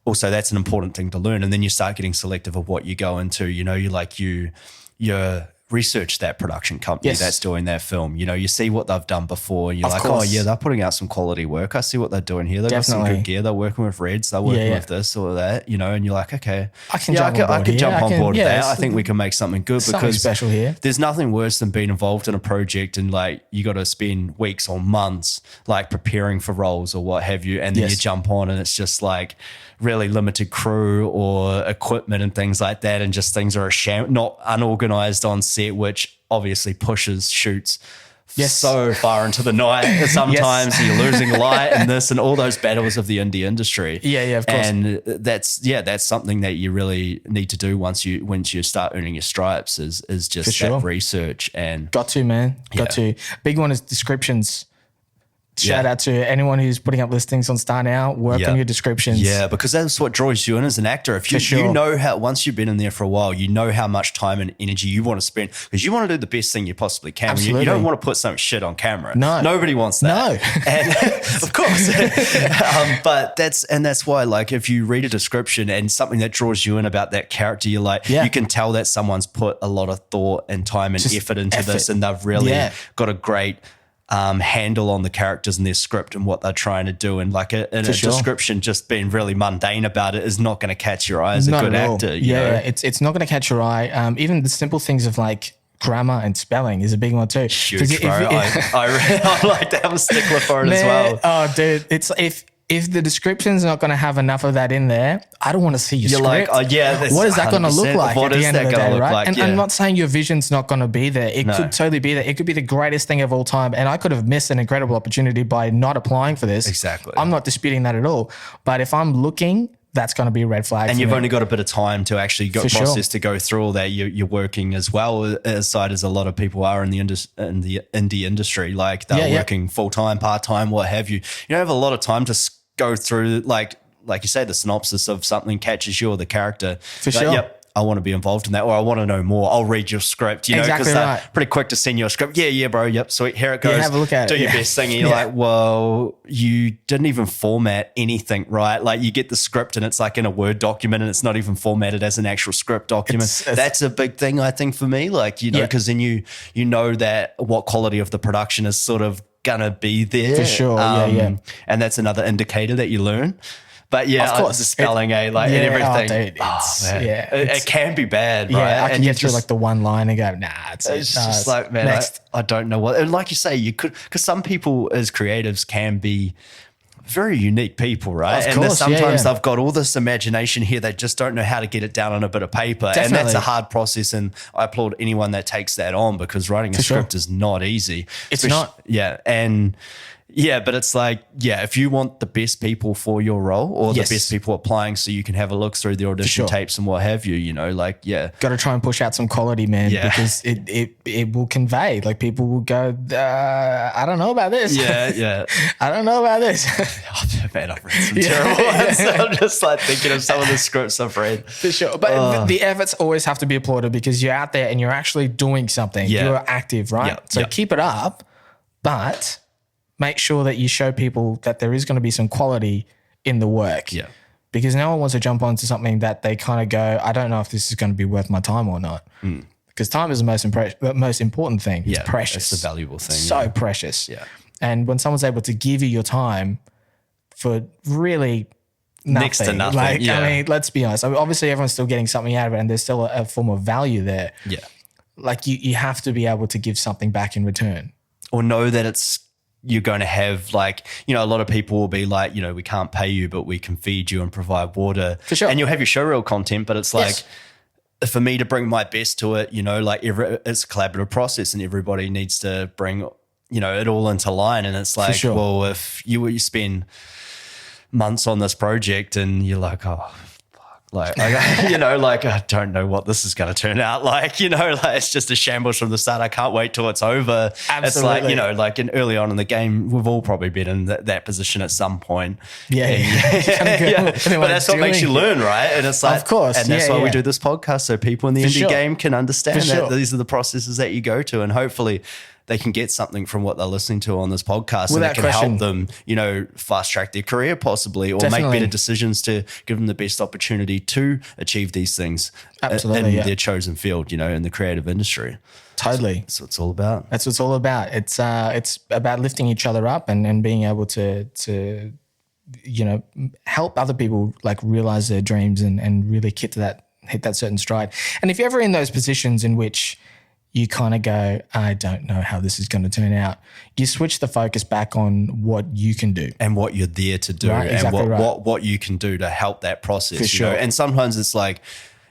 also that's an important thing to learn. And then you start getting selective of what you go into. You research that production company that's doing that film. You see what they've done before. And you're like, they're putting out some quality work. I see what they're doing here. They've got some good gear. They're working with Reds. They're working with this or that, and you're like, okay, I can jump on board with that. I think we can make something good, because special here. There's nothing worse than being involved in a project and like you got to spend weeks or months like preparing for roles or what have you. And then you jump on and it's just like really limited crew or equipment and things like that. And just things are not unorganized on set, which obviously pushes shoots so far into the night. Sometimes you're losing light and this and all those battles of the indie industry. Yeah, of course. And that's something that you really need to do once you start earning your stripes is just that research. And got to, man. Big one is descriptions. Shout out to anyone who's putting up listings on Star Now. Work on your descriptions. Yeah, because that's what draws you in as an actor. If you know how, once you've been in there for a while, you know how much time and energy you want to spend, because you want to do the best thing you possibly can. You don't want to put some shit on camera. No. Nobody wants that. No. And, of course. But that's why, like, if you read a description and something that draws you in about that character, you're like, you can tell that someone's put a lot of thought and time and effort into this, and they've really got a great handle on the characters and their script and what they're trying to do. And like a description just being really mundane about it is not going to catch your eye as a good actor. You know? It's not going to catch your eye. Even the simple things of like grammar and spelling is a big one too. Huge, bro. I like to have a stickler for it as well. Oh, dude, it's if the description's not going to have enough of that in there, I don't want to see your script. Like, what is that going to look like at the end of the day, right? Like, and I'm not saying your vision's not going to be there. It could totally be there. It could be the greatest thing of all time. And I could have missed an incredible opportunity by not applying for this. Exactly. I'm not disputing that at all. But if I'm looking that's going to be a red flag. And you've only got a bit of time to actually to go through all that. You're working as well aside as a lot of people are in the indie industry. Like they're working full time, part time, what have you. You don't have a lot of time to go through like you say, the synopsis of something catches you or the character. For sure. Yep. I want to be involved in that, or I want to know more. I'll read your script, you know, because they're pretty quick to send you a script. Yeah, bro. Yep, sweet. Here it goes. Have a look at it. Do your best thing. And you're like, well, you didn't even format anything, right? Like you get the script and it's like in a Word document and it's not even formatted as an actual script document. That's a big thing, I think, for me. Like, you know, because then you know that what quality of the production is sort of gonna be there. For sure. And that's another indicator that you learn. But yeah, of course, the spelling, and everything. It can be bad, right? Yeah, I can get through like the one line and go, nah, it's just like, man, I don't know what. And like you say, you could, because some people as creatives can be very unique people, right? Of course, sometimes they've got all this imagination here, they just don't know how to get it down on a bit of paper. Definitely. And that's a hard process. And I applaud anyone that takes that on, because writing a script is not easy. It's not. Yeah. And yeah, but it's like, if you want the best people for your role or the best people applying so you can have a look through the audition tapes and what have you, you know, like, got to try and push out some quality, man, because it will convey. Like people will go, I don't know about this. Yeah. I don't know about this. Oh, man, I've read some terrible ones. I'm just like thinking of some of the scripts I've read. For sure. But the efforts always have to be applauded because you're out there and you're actually doing something. Yeah. You're active, right? So keep it up, but make sure that you show people that there is going to be some quality in the work. Yeah. Because no one wants to jump onto something that they kind of go, I don't know if this is going to be worth my time or not. Because time is the most important thing. It's precious. It's a valuable thing. So precious. Yeah. And when someone's able to give you your time for really nothing. Next to nothing. Like, I mean, let's be honest. I mean, obviously, everyone's still getting something out of it and there's still a form of value there. Yeah. Like you have to be able to give something back in return. Or know that you're going to have, like, you know, a lot of people will be like, you know, we can't pay you, but we can feed you and provide water. For sure. And you'll have your showreel content, but it's like, for me to bring my best to it, you know, like it's a collaborative process and everybody needs to bring, you know, it all into line. And it's like, well, if you spend months on this project and you're like, oh, like, you know, like, I don't know what this is going to turn out like, you know, like it's just a shambles from the start. I can't wait till it's over. Absolutely. It's like, you know, like early on in the game, we've all probably been in that position at some point. Yeah. But that's what makes you learn, right? And it's like, of course. And that's why we do this podcast, so people in the indie game can understand that these are the processes that you go to, and hopefully they can get something from what they're listening to on this podcast, and it can help them, you know, fast track their career possibly, or make better decisions to give them the best opportunity to achieve these things in their chosen field, you know, in the creative industry. Totally. That's what it's all about. That's what it's all about. It's about lifting each other up and being able to, you know, help other people like realize their dreams and really hit that certain stride. And if you're ever in those positions in which you kind of go, I don't know how this is going to turn out, you switch the focus back on what you can do. And what you're there to do, and what you can do to help that process. For sure. You know? And sometimes it's like,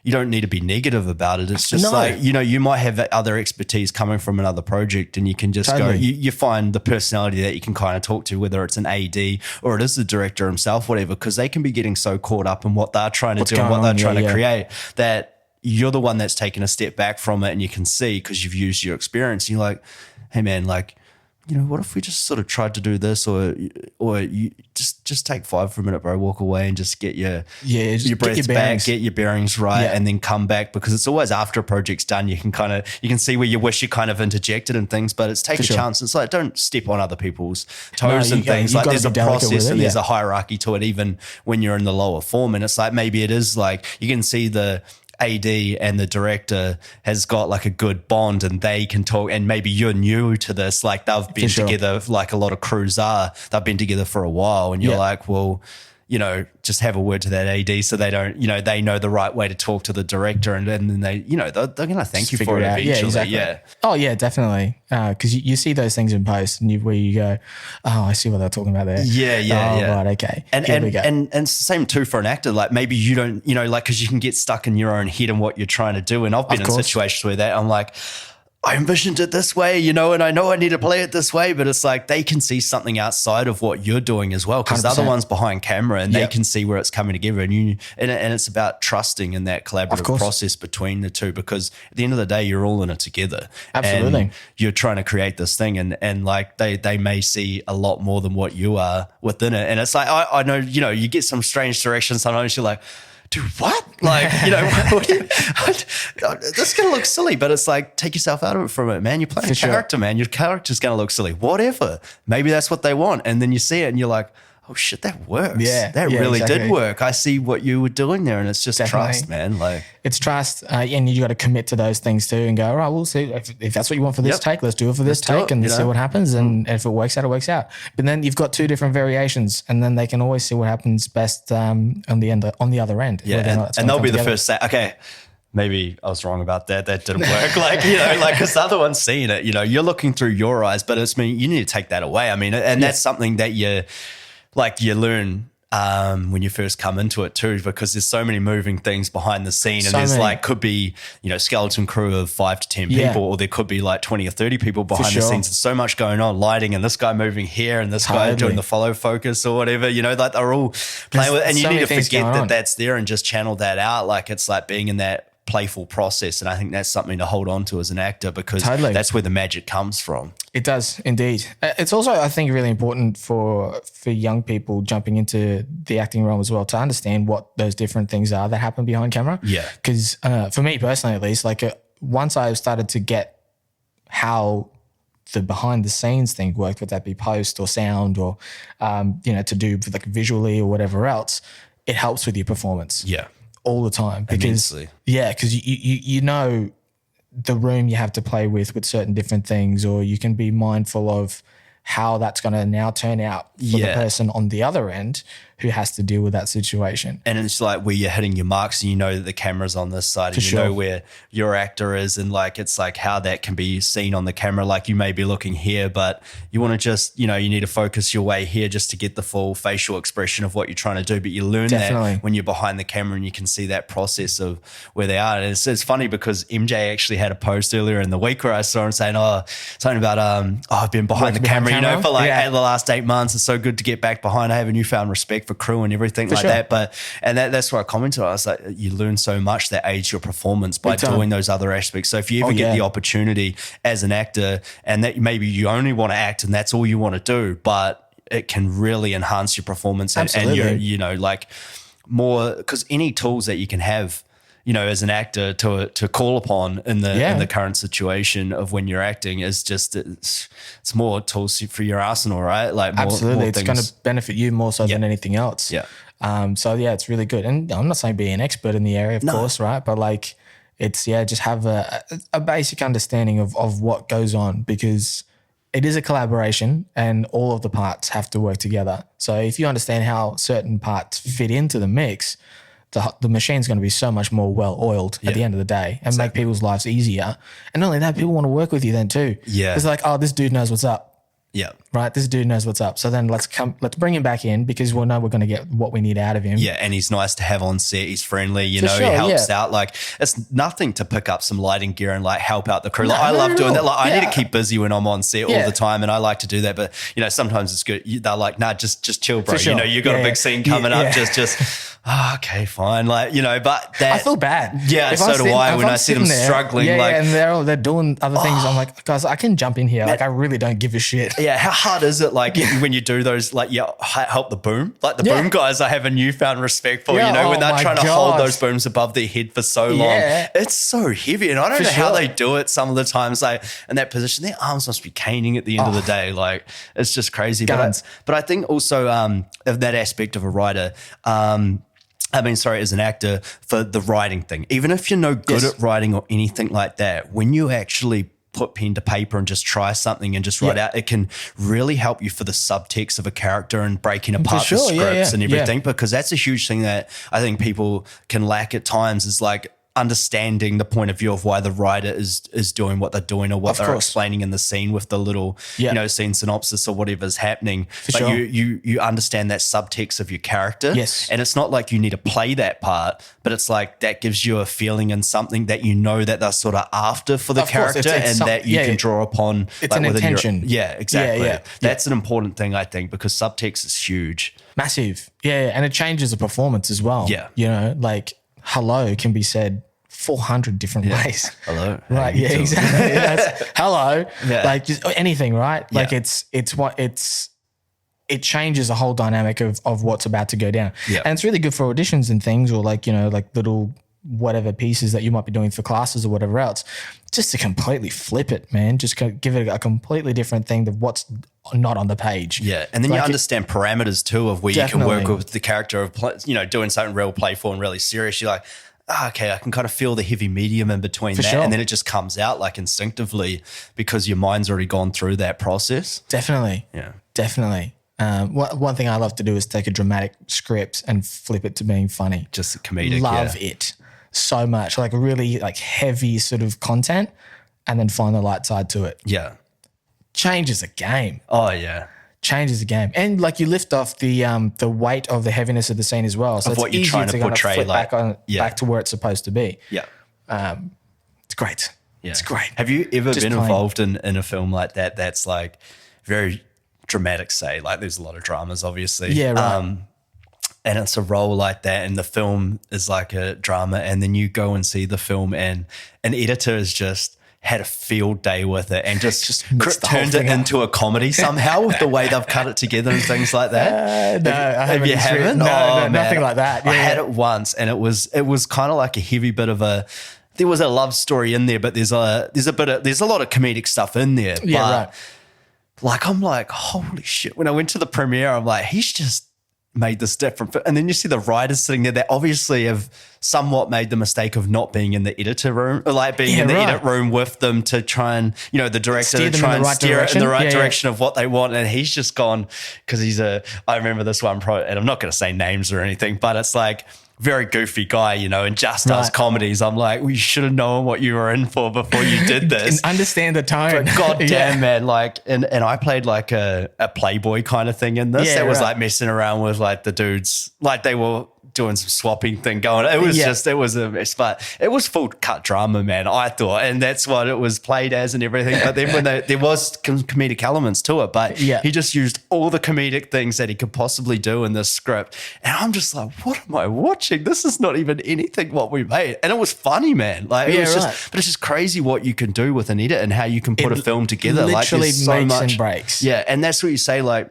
you don't need to be negative about it. It's just like, you know, you might have other expertise coming from another project and you can just go, you find the personality that you can kind of talk to, whether it's an AD or it is the director himself, whatever, because they can be getting so caught up in what they're trying to do and what they're trying to create that you're the one that's taken a step back from it, and you can see because you've used your experience. And you're like, hey man, like, you know, what if we just sort of tried to do this, or you just take 5 for a minute, bro, walk away and just get your breath back, get your bearings right, and then come back, because it's always after a project's done, you can see where you wish you kind of interjected and things, but it's take a chance. It's like, don't step on other people's toes and things. Like there's a process and there's a hierarchy to it, even when you're in the lower form. And it's like, maybe it is like, you can see the AD and the director has got like a good bond and they can talk, and maybe you're new to this, like they've been together, like a lot of crews are, they've been together for a while, and you're like, well, you know, just have a word to that AD so they don't, you know, they know the right way to talk to the director, and then they, you know, they're going to thank you for it eventually. Yeah, exactly. Oh yeah, definitely. Because you see those things in post and where you go, oh, I see what they're talking about there. Yeah. Right, okay. And it's the same too for an actor. Like maybe you don't, you know, like, because you can get stuck in your own head and what you're trying to do. And I've been in situations where that I'm like, I envisioned it this way, and I know I need to play it this way, but it's like they can see something outside of what you're doing as well, because the other one's behind camera and they can see where it's coming together, and it's about trusting in that collaborative process between the two, because at the end of the day, you're all in it together. Absolutely. And you're trying to create this thing, and like they may see a lot more than what you are within it. And it's like, I know, you get some strange directions sometimes. You're like, dude, what? Like, this is going to look silly, but it's like, take yourself out of it from it, man. You're playing a character, man. Your character's going to look silly. Whatever. Maybe that's what they want. And then you see it and you're like, oh shit, that works. Yeah, that really did work. I see what you were doing there, and it's just trust, man. Like, it's trust, and you got to commit to those things too, and go, all right, we'll see if that's what you want for this take. Let's do it for this take, and see what happens. And if it works out, it works out. But then you've got two different variations, and then they can always see what happens best on the other end. Yeah, and they'll be the first say, okay, maybe I was wrong about that. That didn't work. Because the other one's seeing it. You're looking through your eyes, but it's you need to take that away. I mean, and that's something that you learn when you first come into it too, because there's so many moving things behind the scene, and there's could be skeleton crew of 5 to 10 people, or there could be like 20 or 30 people behind the scenes. There's so much going on, lighting, and this guy moving here, and this guy doing the follow focus or whatever. Like they're all playing with, and you need to forget that that's there and just channel that out. Like it's like being in that playful process, and I think that's something to hold on to as an actor, because that's where the magic comes from. It does indeed. It's also, I think, really important for young people jumping into the acting realm as well, to understand what those different things are that happen behind camera. Yeah, because for me personally, at least, like once I started to get how the behind the scenes thing worked, whether that be post or sound or to do like visually or whatever else, it helps with your performance. Yeah. All the time, because you know the room you have to play with certain different things, or you can be mindful of how that's going to now turn out for the person on the other end who has to deal with that situation. And it's like where you're hitting your marks, and you know that the camera's on this side, and you know where your actor is, and like it's like how that can be seen on the camera. Like you may be looking here, but you want to just, you need to focus your way here just to get the full facial expression of what you're trying to do. But you learn that when you're behind the camera, and you can see that process of where they are. And it's funny because MJ actually had a post earlier in the week where I saw him saying, something about, I've been behind the camera, for like the last 8 months. It's so good to get back behind. I have a newfound respect for crew and everything that. But that's what I commented on. I was like, you learn so much that aids your performance by doing those other aspects. So if you ever get the opportunity as an actor, and that maybe you only want to act and that's all you want to do, but it can really enhance your performance and your, like more, because any tools that you can have, as an actor to call upon in the current situation of when you're acting is just, it's more tools for your arsenal, right? Like more it's going to benefit you more so than anything else. Yeah. It's really good. And I'm not saying be an expert in the area, of course, right? But like it's, just have a basic understanding of what goes on, because it is a collaboration and all of the parts have to work together. So if you understand how certain parts fit into the mix, the machine's going to be so much more well-oiled at the end of the day, and make people's lives easier. And not only that, people want to work with you then too. Yeah. It's like, this dude knows what's up. Yeah. Right. This dude knows what's up. So then let's bring him back in, because we'll know we're going to get what we need out of him. Yeah. And he's nice to have on set. He's friendly, he helps out. Like it's nothing to pick up some lighting gear and like help out the crew. Like I love doing that. Like I need to keep busy when I'm on set all the time. And I like to do that. But sometimes it's good. They're like, nah, just chill, bro. Sure. You got a big scene coming up. Just, okay, fine. Like, but that. I feel bad. Yeah. So do I when I see them struggling. And they're doing other things. I'm like, guys, I can jump in here. Like I really don't give a shit. Yeah. How hard is it like when you do those, like help the boom, like the boom guys I have a newfound respect for, when they're trying to hold those booms above their head for so long, it's so heavy, and I don't know how they do it some of the times, like in that position their arms must be caning at the end of the day, like it's just crazy. But I think also of that aspect of a writer, as an actor, for the writing thing, even if you're no good at writing or anything like that, when you actually put pen to paper and just try something and just write out, it can really help you for the subtext of a character and breaking apart the scripts and everything, because that's a huge thing that I think people can lack at times, is like understanding the point of view of why the writer is doing what they're doing or what they're explaining in the scene with the little, scene synopsis or whatever's happening. But you understand that subtext of your character. Yes. And it's not like you need to play that part, but it's like that gives you a feeling and something that you know that they're sort of after for the character that you can draw upon. It's an intention. Yeah, exactly. That's an important thing, I think, because subtext is huge. Massive. Yeah. And it changes the performance as well. Yeah. You know, like hello can be said 400 different ways. Hello. Right. Yeah, exactly. Hello. Yeah. Like just anything, right? Like it changes the whole dynamic of what's about to go down. Yeah. And it's really good for auditions and things, or like, like little whatever pieces that you might be doing for classes or whatever else, just to completely flip it, man. Just give it a completely different thing than what's not on the page. Yeah. And then like you understand parameters too of where you can work with the character of, doing something real playful and really serious. You're like, okay, I can kind of feel the heavy medium in between that. Sure. And then it just comes out like instinctively because your mind's already gone through that process. Definitely. Yeah. Definitely. One thing I love to do is take a dramatic script and flip it to being funny. Just comedic. Love it so much. Like really like heavy sort of content and then find the light side to it. Yeah. Changes the game. Oh, yeah. Changes the game. And like you lift off the weight of the heaviness of the scene as well. So of what you're trying to portray, flip back to where it's supposed to be. Yeah. It's great. Yeah. It's great. Have you ever been involved in a film like that that's like very dramatic, say? Like there's a lot of dramas, obviously. Yeah, right. And it's a role like that and the film is like a drama and then you go and see the film and an editor has just had a field day with it and just turned it into a comedy somehow with the way they've cut it together and things like that. No, I haven't. No, nothing like that. I had it once and it was kind of like a heavy bit of a. There was a love story in there, but there's a lot of comedic stuff in there. Yeah, right. Like I'm like, holy shit! When I went to the premiere, I'm like, he's just made this different. And then you see the writers sitting there that obviously have somewhat made the mistake of not being in the editor room, or like being in the edit room with them to try and, the director to try and steer it in the right direction of what they want. And he's just gone because I remember this one, and I'm not going to say names or anything, but it's like, very goofy guy, and just does comedies. I'm like, you should have known what you were in for before you did this. And understand the tone. But goddamn, man, like, and I played like a playboy kind of thing in this. Yeah, that was like messing around with like the dudes, like they were doing some swapping thing going. It was it was a mess, but it was full cut drama, man, I thought. And that's what it was played as and everything. But then when there was comedic elements to it, but he just used all the comedic things that he could possibly do in this script. And I'm just like, what am I watching? This is not even anything what we made. And it was funny, man. Like it was but it's just crazy what you can do with an edit and how you can put a film together. Literally like so makes much and breaks. Yeah. And that's what you say, like,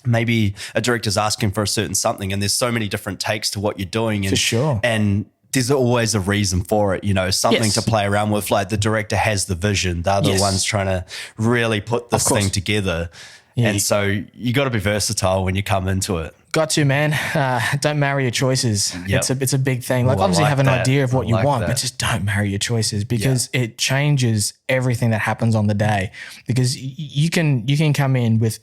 maybe a director's asking for a certain something and there's so many different takes to what you're doing. And, for sure. And there's always a reason for it, something to play around with. Like the director has the vision. They're the ones trying to really put this thing together. Yeah. And so you got to be versatile when you come into it. Got to, man. Don't marry your choices. Yep. It's a big thing. Like obviously have an idea of what you want, but just don't marry your choices because it changes everything that happens on the day. Because you can come in with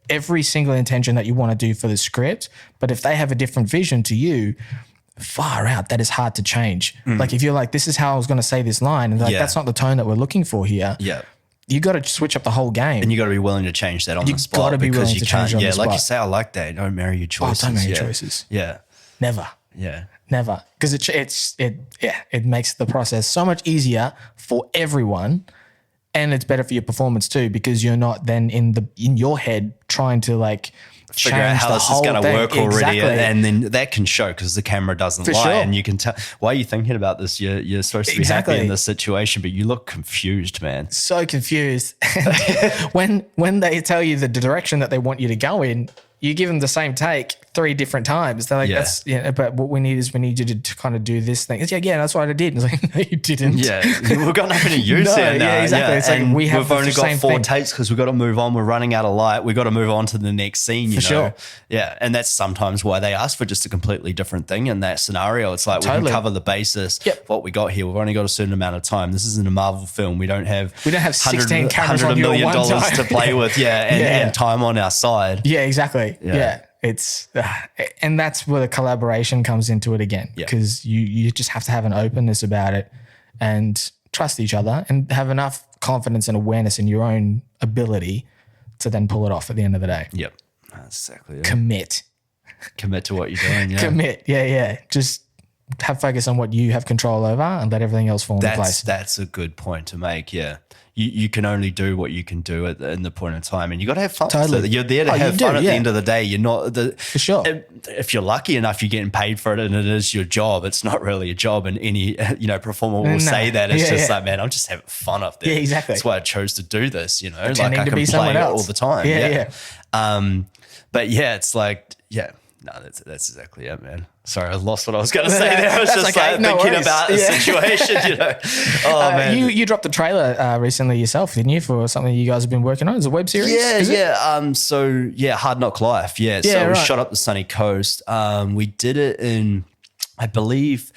every single intention that you want to do for the script, but if they have a different vision to you, far out, that is hard to change. Like if you're like, this is how I was going to say this line, and like that's not the tone that we're looking for here. Yeah. You got to switch up the whole game. And you got to be willing to change that on the spot. You got to be willing to change it on the spot. Like you say, I like that. Don't marry your choices. Don't marry your choices. Yeah. Never. Yeah. Never. Because it makes the process so much easier for everyone. And it's better for your performance too, because you're not then in your head trying to like figure out how this is going to work already, and then that can show because the camera doesn't lie, and you can tell. Why are you thinking about this? You're supposed to be happy in this situation, but you look confused, man. So confused. when they tell you the direction that they want you to go in, you give them the same take 3 different times. They're like, but what we need you to kind of do this thing. It's that's what I did. And it's like, no, you didn't. Yeah, we've got nothing to use here now. Yeah, exactly. Yeah. It's like we've only got 4 takes because we've got to move on. We're running out of light. We've got to move on to the next scene, you know? Sure. Yeah, and that's sometimes why they ask for just a completely different thing in that scenario. It's like we can cover the basis. What we got here. We've only got a certain amount of time. This isn't a Marvel film. We don't have 16 cameras on $100 million to play with. Yeah, and time on our side. Yeah, exactly. Yeah. it's and that's where the collaboration comes into it again, because you just have to have an openness about it and trust each other and have enough confidence and awareness in your own ability to then pull it off at the end of the day. Yep. That's exactly it. Commit to what you're doing. Yeah. Commit. Yeah. Just have focus on what you have control over and let everything else fall into place. That's a good point to make. Yeah. You can only do what you can do in the point in time, and you got to have fun. Totally. So you're there to have fun at the end of the day. You're not for sure. If you're lucky enough, you're getting paid for it, and it is your job. It's not really a job, and any performer will say that it's just like, man, I'm just having fun up there. Yeah, exactly. That's why I chose to do this. Pretending like I can play it all the time. Yeah. But yeah, it's like no, that's exactly it, man. Sorry, I lost what I was going to say there. I was just thinking about the situation, Oh, man. You dropped the trailer recently yourself, didn't you, for something you guys have been working on? Is it a web series? Yeah. Hard Knock Life. Yeah. So it was shot up the sunny coast. We did it in, I believe,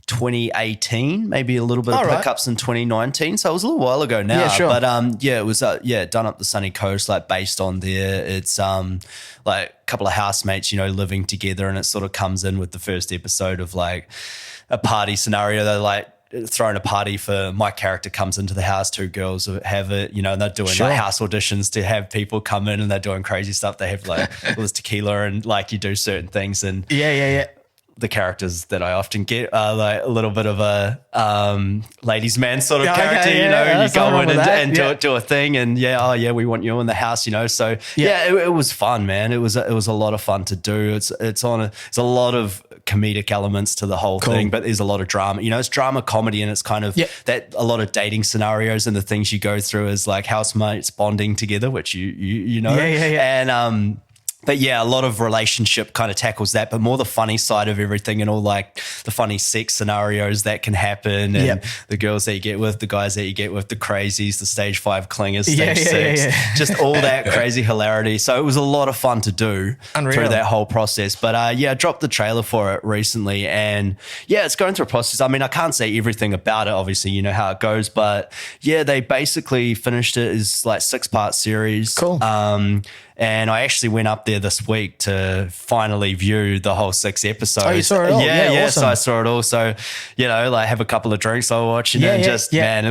2018, maybe a little bit of pickups in 2019. So it was a little while ago now. Yeah, sure. But it was done up the sunny coast, like based on there. It's like a couple of housemates, living together, and it sort of comes in with the first episode of like a party scenario. They're like throwing a party for my character comes into the house, two girls have it, and they're doing like house auditions to have people come in, and they're doing crazy stuff. They have like all this tequila and like you do certain things, and the characters that I often get are like a little bit of a ladies' man sort of character, and you go in and do a thing, and we want you in the house, So it was fun, man. It was a lot of fun to do. It's a lot of comedic elements to the whole thing, but there's a lot of drama. It's drama comedy, and it's kind of that a lot of dating scenarios and the things you go through as like housemates bonding together, which you know, and but yeah, a lot of relationship kind of tackles that, but more the funny side of everything, and all like the funny sex scenarios that can happen, and the girls that you get with, the guys that you get with, the crazies, the stage 5 clingers, stage 6, just all that crazy hilarity. So it was a lot of fun to do through that whole process. But I dropped the trailer for it recently, and it's going through a process. I mean, I can't say everything about it, obviously, you know how it goes, but they basically finished it as like 6-part series. Cool. And I actually went up there this week to finally view the whole 6 episodes. Oh, you saw it all? Yeah. Awesome. So I saw it all. So, like have a couple of drinks I watched, and man,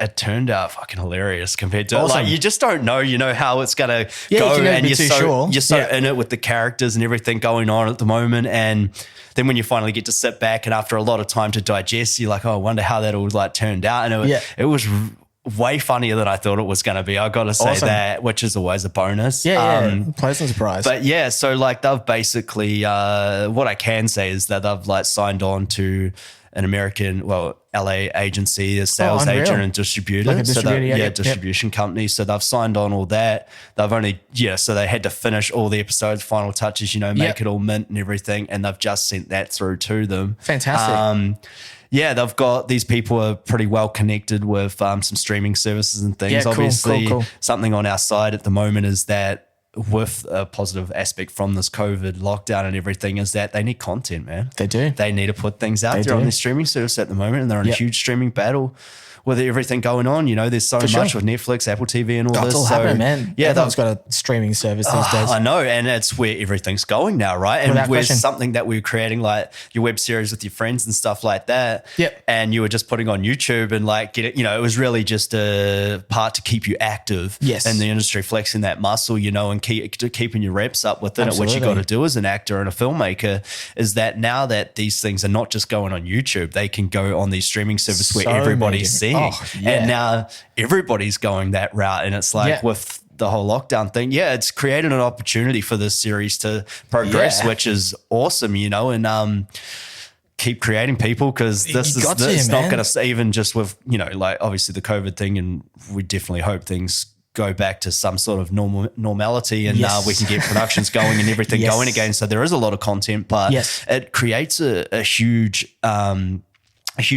it turned out fucking hilarious compared to like, you just don't know, how it's going to go, and you're so in it with the characters and everything going on at the moment. And then when you finally get to sit back, and after a lot of time to digest, you're like, oh, I wonder how that all like turned out. And it was way funnier than I thought it was going to be. I got to say that, which is always a bonus. Pleasant surprise. But so like they've basically, what I can say is that they've like signed on to an American, LA agency, a sales agent and distributor. Like a distributor, distribution company. So they've signed on all that. They've only, so they had to finish all the episodes, final touches, make it all mint and everything. And they've just sent that through to them. Fantastic. They've got these people are pretty well connected with some streaming services and things. Obviously, something on our side at the moment is that with a positive aspect from this COVID lockdown and everything is that they need content, man. They do. They need to put things out there on their streaming service at the moment, and they're on a huge streaming battle with everything going on. There's so much with Netflix, Apple TV and all this. It's all happening, man. Yeah, everyone's got a streaming service these days. I know, and it's where everything's going now, right? And Without where's question. something that we were creating, like your web series with your friends and stuff like that. Yep. And you were just putting on YouTube and like get it, it was really just a part to keep you active in the industry, flexing that muscle, and keeping your reps up within it, which you got to do as an actor and a filmmaker, is that now that these things are not just going on YouTube, they can go on these streaming services where everybody's seeing. And now everybody's going that route, and it's like with the whole lockdown thing, it's created an opportunity for this series to progress, which is awesome, and keep creating people, because this is not going to, even just with, like obviously the COVID thing, and we definitely hope things go back to some sort of normality, and we can get productions going and everything going again. So there is a lot of content, but it creates a huge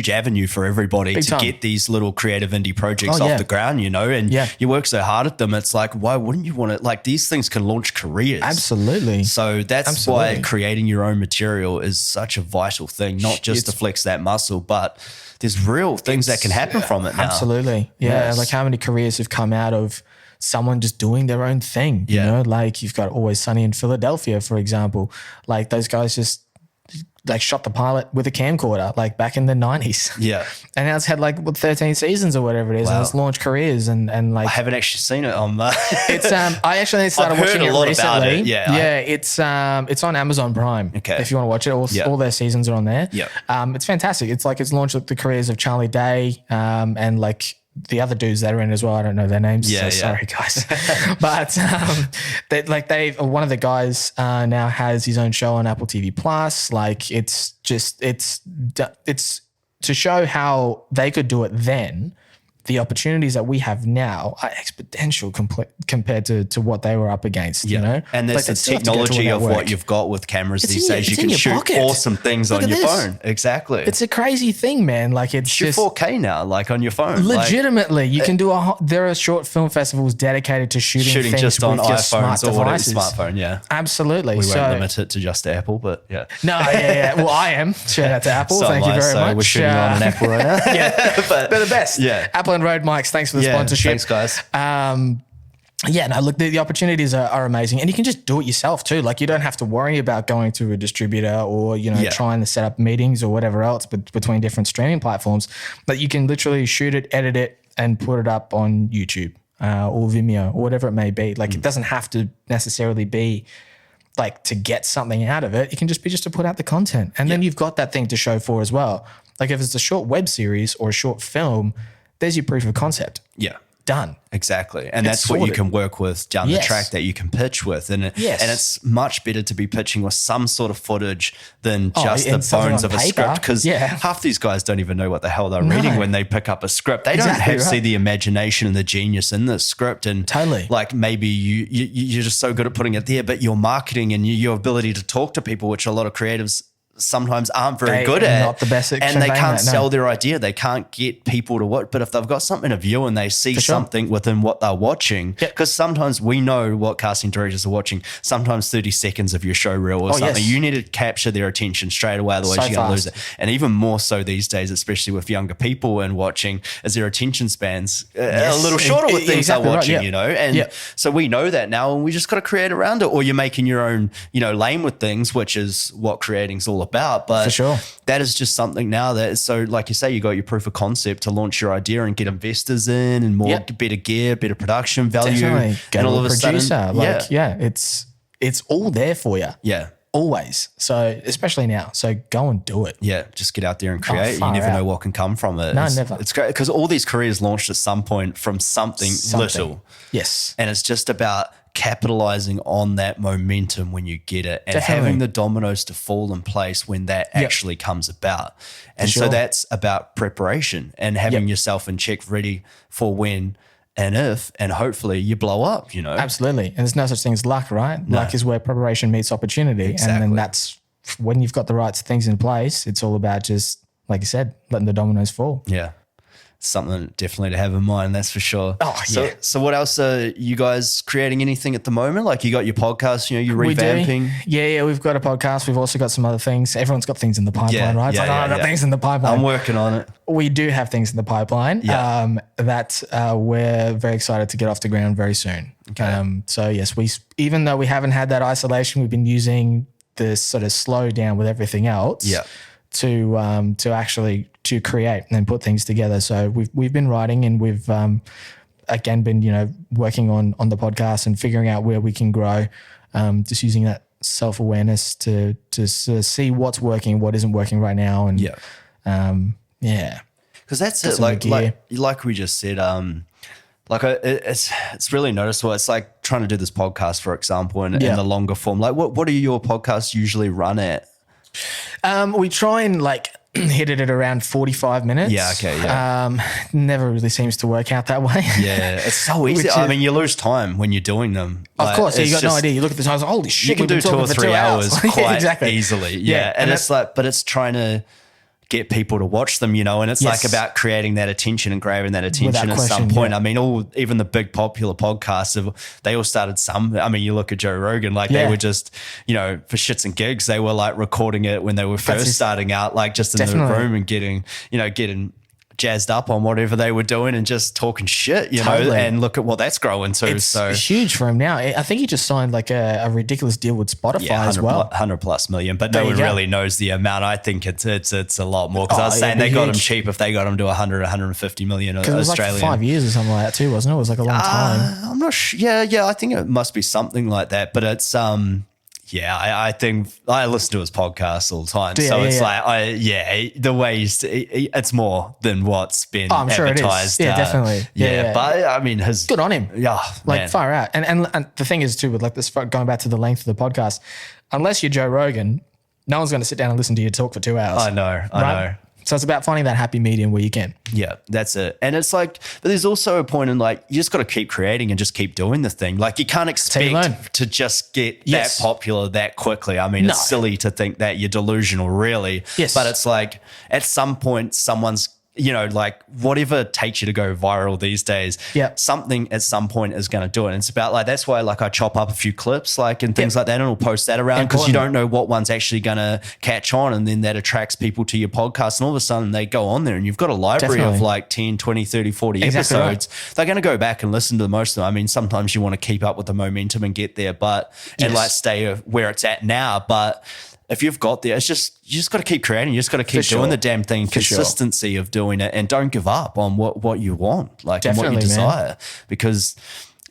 avenue for everybody to get these little creative indie projects off the ground, and you work so hard at them. It's like, why wouldn't you want it? Like, these things can launch careers. Absolutely. So that's why creating your own material is such a vital thing, not just to flex that muscle, but there's real things that can happen from it now. Absolutely. Yeah. Like how many careers have come out of someone just doing their own thing. You know, like you've got Always Sunny in Philadelphia, for example. Like those guys just like shot the pilot with a camcorder, like back in the 90s. Yeah. And now it's had like 13 seasons or whatever it is. Wow. And it's launched careers and like. I haven't actually seen it on it's I actually started watching it recently. About it. Yeah. It's on Amazon Prime. Okay. If you want to watch it, all their seasons are on there. Yeah. It's fantastic. It's like it's launched the careers of Charlie Day and like the other dudes that are in as well. I don't know their names. Sorry guys. But one of the guys now has his own show on Apple TV Plus. Like it's to show how they could do it then. The opportunities that we have now are exponential compared to what they were up against, you know? And there's the technology of what you've got with cameras these days. You can shoot awesome things on your phone. Exactly. It's a crazy thing, man. Like it's shoot 4K now, like on your phone. Legitimately, you can do there are short film festivals dedicated to shooting things just on with your iPhones smart or whatever devices. Smartphone, yeah. Absolutely. We won't limit it to just Apple, but yeah. No, yeah. Well, I am. Shout out to Apple. Thank you very much. We're shooting on an Apple right now. Yeah, but they're the best. Yeah. Apple and Rode mics. Thanks for the sponsorship. Thanks, guys. Look, the opportunities are amazing, and you can just do it yourself too. Like you don't have to worry about going to a distributor or trying to set up meetings or whatever else between different streaming platforms. But you can literally shoot it, edit it, and put it up on YouTube or Vimeo or whatever it may be. Like it doesn't have to necessarily be like to get something out of it. It can just be to put out the content, and then you've got that thing to show for as well. Like if it's a short web series or a short film, there's your proof of concept. Yeah. Done. Exactly. And that's what you can work with down the track, that you can pitch with. And it's much better to be pitching with some sort of footage than just the bones of a script, because half these guys don't even know what the hell they're reading when they pick up a script. They don't see the imagination and the genius in the script. And like maybe you're just so good at putting it there, but your marketing and your ability to talk to people, which a lot of creatives sometimes aren't very good at, not the best at, and they can't sell their idea. They can't get people to watch. But if they've got something to view and they see something within what they're watching, because sometimes we know what casting directors are watching. Sometimes 30 seconds of your show reel or something, you need to capture their attention straight away, otherwise you're going to lose it. And even more so these days, especially with younger people and watching, is their attention spans a little shorter with things they're watching, you know. And so we know that now, and we just got to create around it. Or you're making your own, lane with things, which is what creating's all about. But that is just something now that is so, like you say, you got your proof of concept to launch your idea and get investors in and more better gear, better production value. Definitely. And all of a sudden, it's all there for you. Yeah. Always. So especially now. So go and do it. Yeah. Just get out there and create. You never know what can come from it. No, never. It's great because all these careers launched at some point from something little. Yes. And it's just about capitalizing on that momentum when you get it and having the dominoes to fall in place when that actually comes about. And so that's about preparation and having yourself in check, ready for when and if, and hopefully you blow up, Absolutely. And there's no such thing as luck, right? No. Luck is where preparation meets opportunity. Exactly. And then that's when you've got the right things in place, it's all about just, like you said, letting the dominoes fall. Yeah. Something definitely to have in mind, that's for sure. Oh, yeah. So what else are you guys creating anything at the moment? Like you got your podcast, you're revamping. Yeah, we've got a podcast. We've also got some other things. Everyone's got things in the pipeline, right? I've got things in the pipeline. I'm working on it. We do have things in the pipeline that we're very excited to get off the ground very soon. Okay. So yes, even though we haven't had that isolation, we've been using this sort of slow down with everything else. Yeah. To actually to create and then put things together. So we've been writing, and we've again been working on the podcast and figuring out where we can grow. Just using that self-awareness to see what's working, what isn't working right now, and because that's it. Like we just said, it's really noticeable. It's like trying to do this podcast, for example, in the longer form. Like what do your podcasts usually run at? We try and hit it at around 45 minutes. Yeah, okay, yeah. Never really seems to work out that way. Yeah, it's so easy. I mean, you lose time when you're doing them. Of course, you got no idea. You look at the time, holy shit, you can do 2 or 3 hours quite easily. Yeah, and it's but it's trying to get people to watch them, and it's like about creating that attention and grabbing that attention at some point. I mean, even the big popular podcasts, they all started you look at Joe Rogan, they were just, for shits and gigs, they were recording it when they were first starting out, just in the room and getting jazzed up on whatever they were doing and just talking shit, you know, and look at what that's growing to. It's huge for him now. I think he just signed like a ridiculous deal with Spotify as well. 100+ million, but no one really knows the amount. I think it's a lot more, because I was saying they got him cheap if they got him to 150 million Australian. It was like 5 years or something like that too, wasn't it? It was like a long time. I'm not sure. Yeah, I think it must be something like that, but it's I think I listen to his podcast all the time. Like, the way it's more than what's been I'm sure advertised. It is. Yeah, definitely. Yeah. But I mean, good on him. Yeah. Like, far out. And the thing is too, with like this, going back to the length of the podcast, unless you're Joe Rogan, no one's going to sit down and listen to you talk for 2 hours. I know. So it's about finding that happy medium where you can. Yeah, that's it. And it's like, but there's also a point in like, you just got to keep creating and just keep doing the thing. Like, you can't expect to just get that popular that quickly. I mean, it's silly to think that. You're delusional, really. Yes. But it's like, at some point, someone's, you know, like, whatever takes you to go viral these days, something at some point is going to do it. And it's about like, that's why like I chop up a few clips like and things like that, and I'll post that around, because you don't know what one's actually going to catch on, and then that attracts people to your podcast, and all of a sudden they go on there and you've got a library of like 10, 20, 30, 40 episodes. They're going to go back and listen to most of them. I mean, sometimes you want to keep up with the momentum and get there, and like stay where it's at now. But if you've got there, it's just, you just got to keep creating. You just got to keep doing the damn thing. Consistency of doing it, and don't give up on what you want, like, and what you desire. Because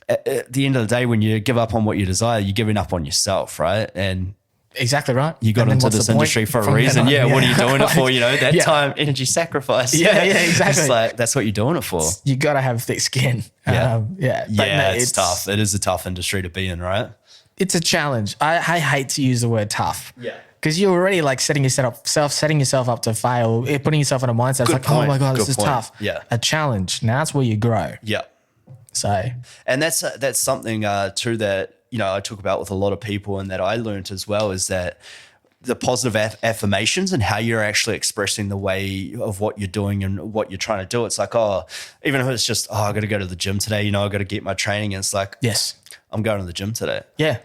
at the end of the day, when you give up on what you desire, you're giving up on yourself, right? And exactly right. You got into this industry for a reason. What are you doing it for? You know, that time, energy, sacrifice. Yeah, exactly. It's like, that's what you're doing it for. You got to have thick skin. It's tough. It is a tough industry to be in, right? It's a challenge. I hate to use the word tough. Yeah. Because you're already like setting yourself up to fail, putting yourself in a mindset. It's like, oh my God, this is tough. Yeah. A challenge. Now that's where you grow. Yeah. So. And that's something too that, you know, I talk about with a lot of people, and that I learned as well, is that the positive affirmations and how you're actually expressing the way of what you're doing and what you're trying to do. It's like, even if it's just, I got to go to the gym today, you know, I got to get my training. And it's like, yes, I'm going to the gym today. Yeah.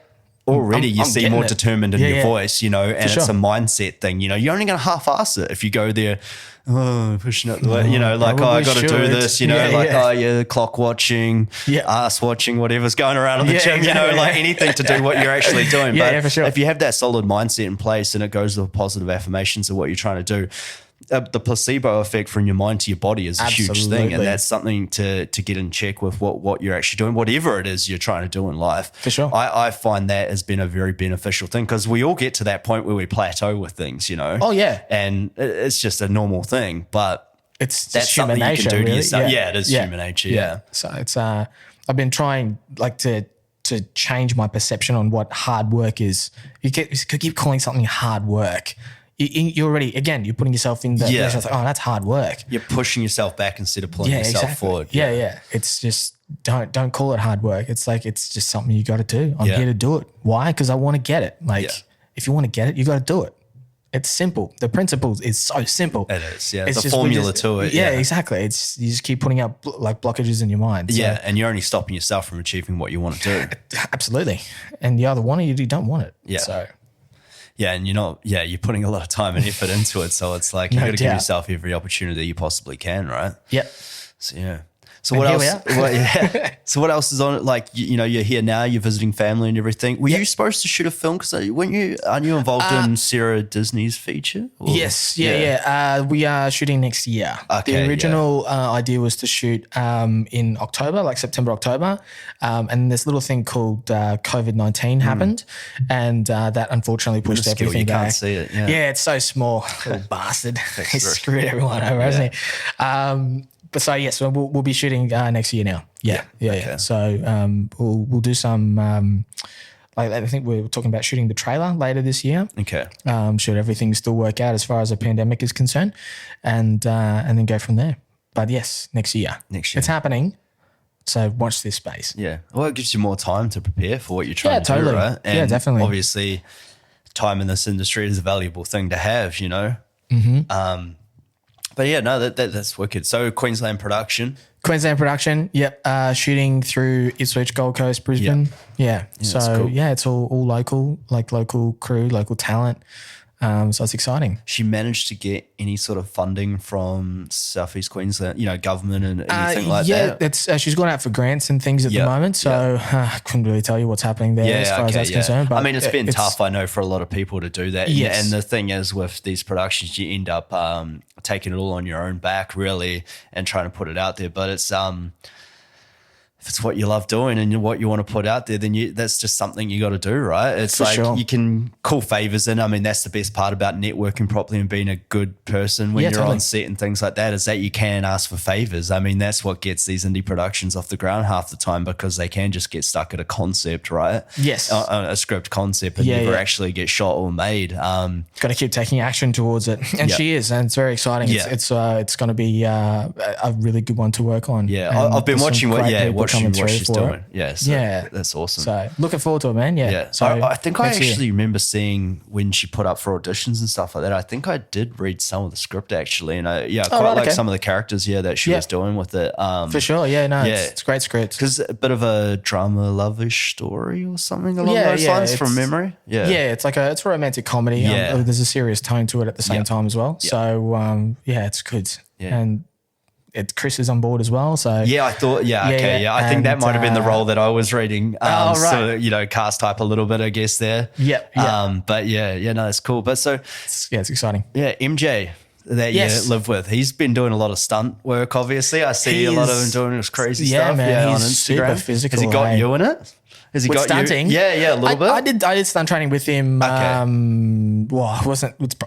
Already you see more determined in your voice, you know, and it's a mindset thing. You know, you're only going to half-ass it if you go there, pushing it the way, you know, like, I got to do this, you know, clock watching, ass watching, whatever's going around in the gym, you know, like anything to do what you're actually doing. But for sure. If you have that solid mindset in place, and it goes with positive affirmations of what you're trying to do, the placebo effect from your mind to your body is a huge thing, and that's something to get in check with what you're actually doing, whatever it is you're trying to do in life. For sure. I find that has been a very beneficial thing, because we all get to that point where we plateau with things, you know. Oh, yeah. And it's just a normal thing, but that's something you can do to yourself. Yeah, it is human nature. Yeah. So it's I've been trying like to change my perception on what hard work is. You keep calling something hard work. You're already, again, you're putting yourself in the like, that's hard work. You're pushing yourself back instead of pulling yourself forward. Yeah. It's just, don't call it hard work. It's like, it's just something you got to do. I'm here to do it. Why? Because I want to get it. Like, if you want to get it, you got to do it. It's simple. The principles is so simple. It is. Yeah. It's a formula to it. Yeah, exactly. It's, you just keep putting up like blockages in your mind. So. Yeah. And you're only stopping yourself from achieving what you want to do. Absolutely. And you either want it or you don't want it. Yeah. So. Yeah, and you're putting a lot of time and effort into it. So it's like, you got to give yourself every opportunity you possibly can, right? Yep. So, yeah. So what else? So what else is on it? Like, you know, you're here now, you're visiting family and everything. Were you supposed to shoot a film? Because aren't you involved in Sarah Disney's feature? Or? Yes. Yeah. We are shooting next year. Okay, the original idea was to shoot in October, like September, October. And this little thing called COVID-19 happened. And that unfortunately pushed everything you back. Can't see it. Yeah, it's so small. Little bastard. He screwed everyone over, hasn't he? But so we'll be shooting next year now. Yeah. So we'll do some like I think we're talking about shooting the trailer later this year. Okay. Should everything still work out as far as the pandemic is concerned, and then go from there. But yes, next year. It's happening. So watch this space. Yeah. Well, it gives you more time to prepare for what you're trying to do, right? And definitely. Obviously, time in this industry is a valuable thing to have, you know. Mm-hmm. But yeah, no, that's wicked. So Queensland production. Yep. Shooting through Ipswich, Gold Coast, Brisbane. Yeah. So cool. Yeah, it's all local, like local crew, local talent. So it's exciting. She managed to get any sort of funding from Southeast Queensland, government and anything like that? Yeah, it's she's gone out for grants and things at the moment. So I couldn't really tell you what's happening there as far as that's concerned. But I mean, it's been tough, I know, for a lot of people to do that. Yes. And the thing is with these productions, you end up taking it all on your own back, really, and trying to put it out there. But it's if it's what you love doing and what you want to put out there, then that's just something you got to do, right? It's you can call favors in. I mean, that's the best part about networking properly and being a good person when you're on set and things like that, is that you can ask for favors. I mean, that's what gets these indie productions off the ground half the time, because they can just get stuck at a concept, right? Yes. A script concept and never actually get shot or made. Got to keep taking action towards it. And she is, and it's very exciting. It's going to be a really good one to work on. Yeah, I've been watching what she's doing. So yeah, that's awesome. So looking forward to it, man. Yeah. So I think I actually remember seeing when she put up for auditions and stuff like that. I think I did read some of the script actually, and I like some of the characters that she was doing with it. For sure. Yeah. No. It's great script. Because a bit of a drama love-ish story or something along those lines from memory. Yeah. Yeah. It's a romantic comedy. Yeah. There's a serious tone to it at the same time as well. So it's good. Yeah. And Chris is on board as well. So I thought, I think that might have been the role that I was reading. So, cast type a little bit, I guess there. Yeah. But no, that's cool. But so, it's exciting. Yeah. MJ that you live with, he's been doing a lot of stunt work, obviously. I see a lot of him doing this crazy stuff. Man, on he's Instagram. super physical. Has he got you in it? Has he got stunting? You? Yeah, a little bit. I did stunt training with him. It's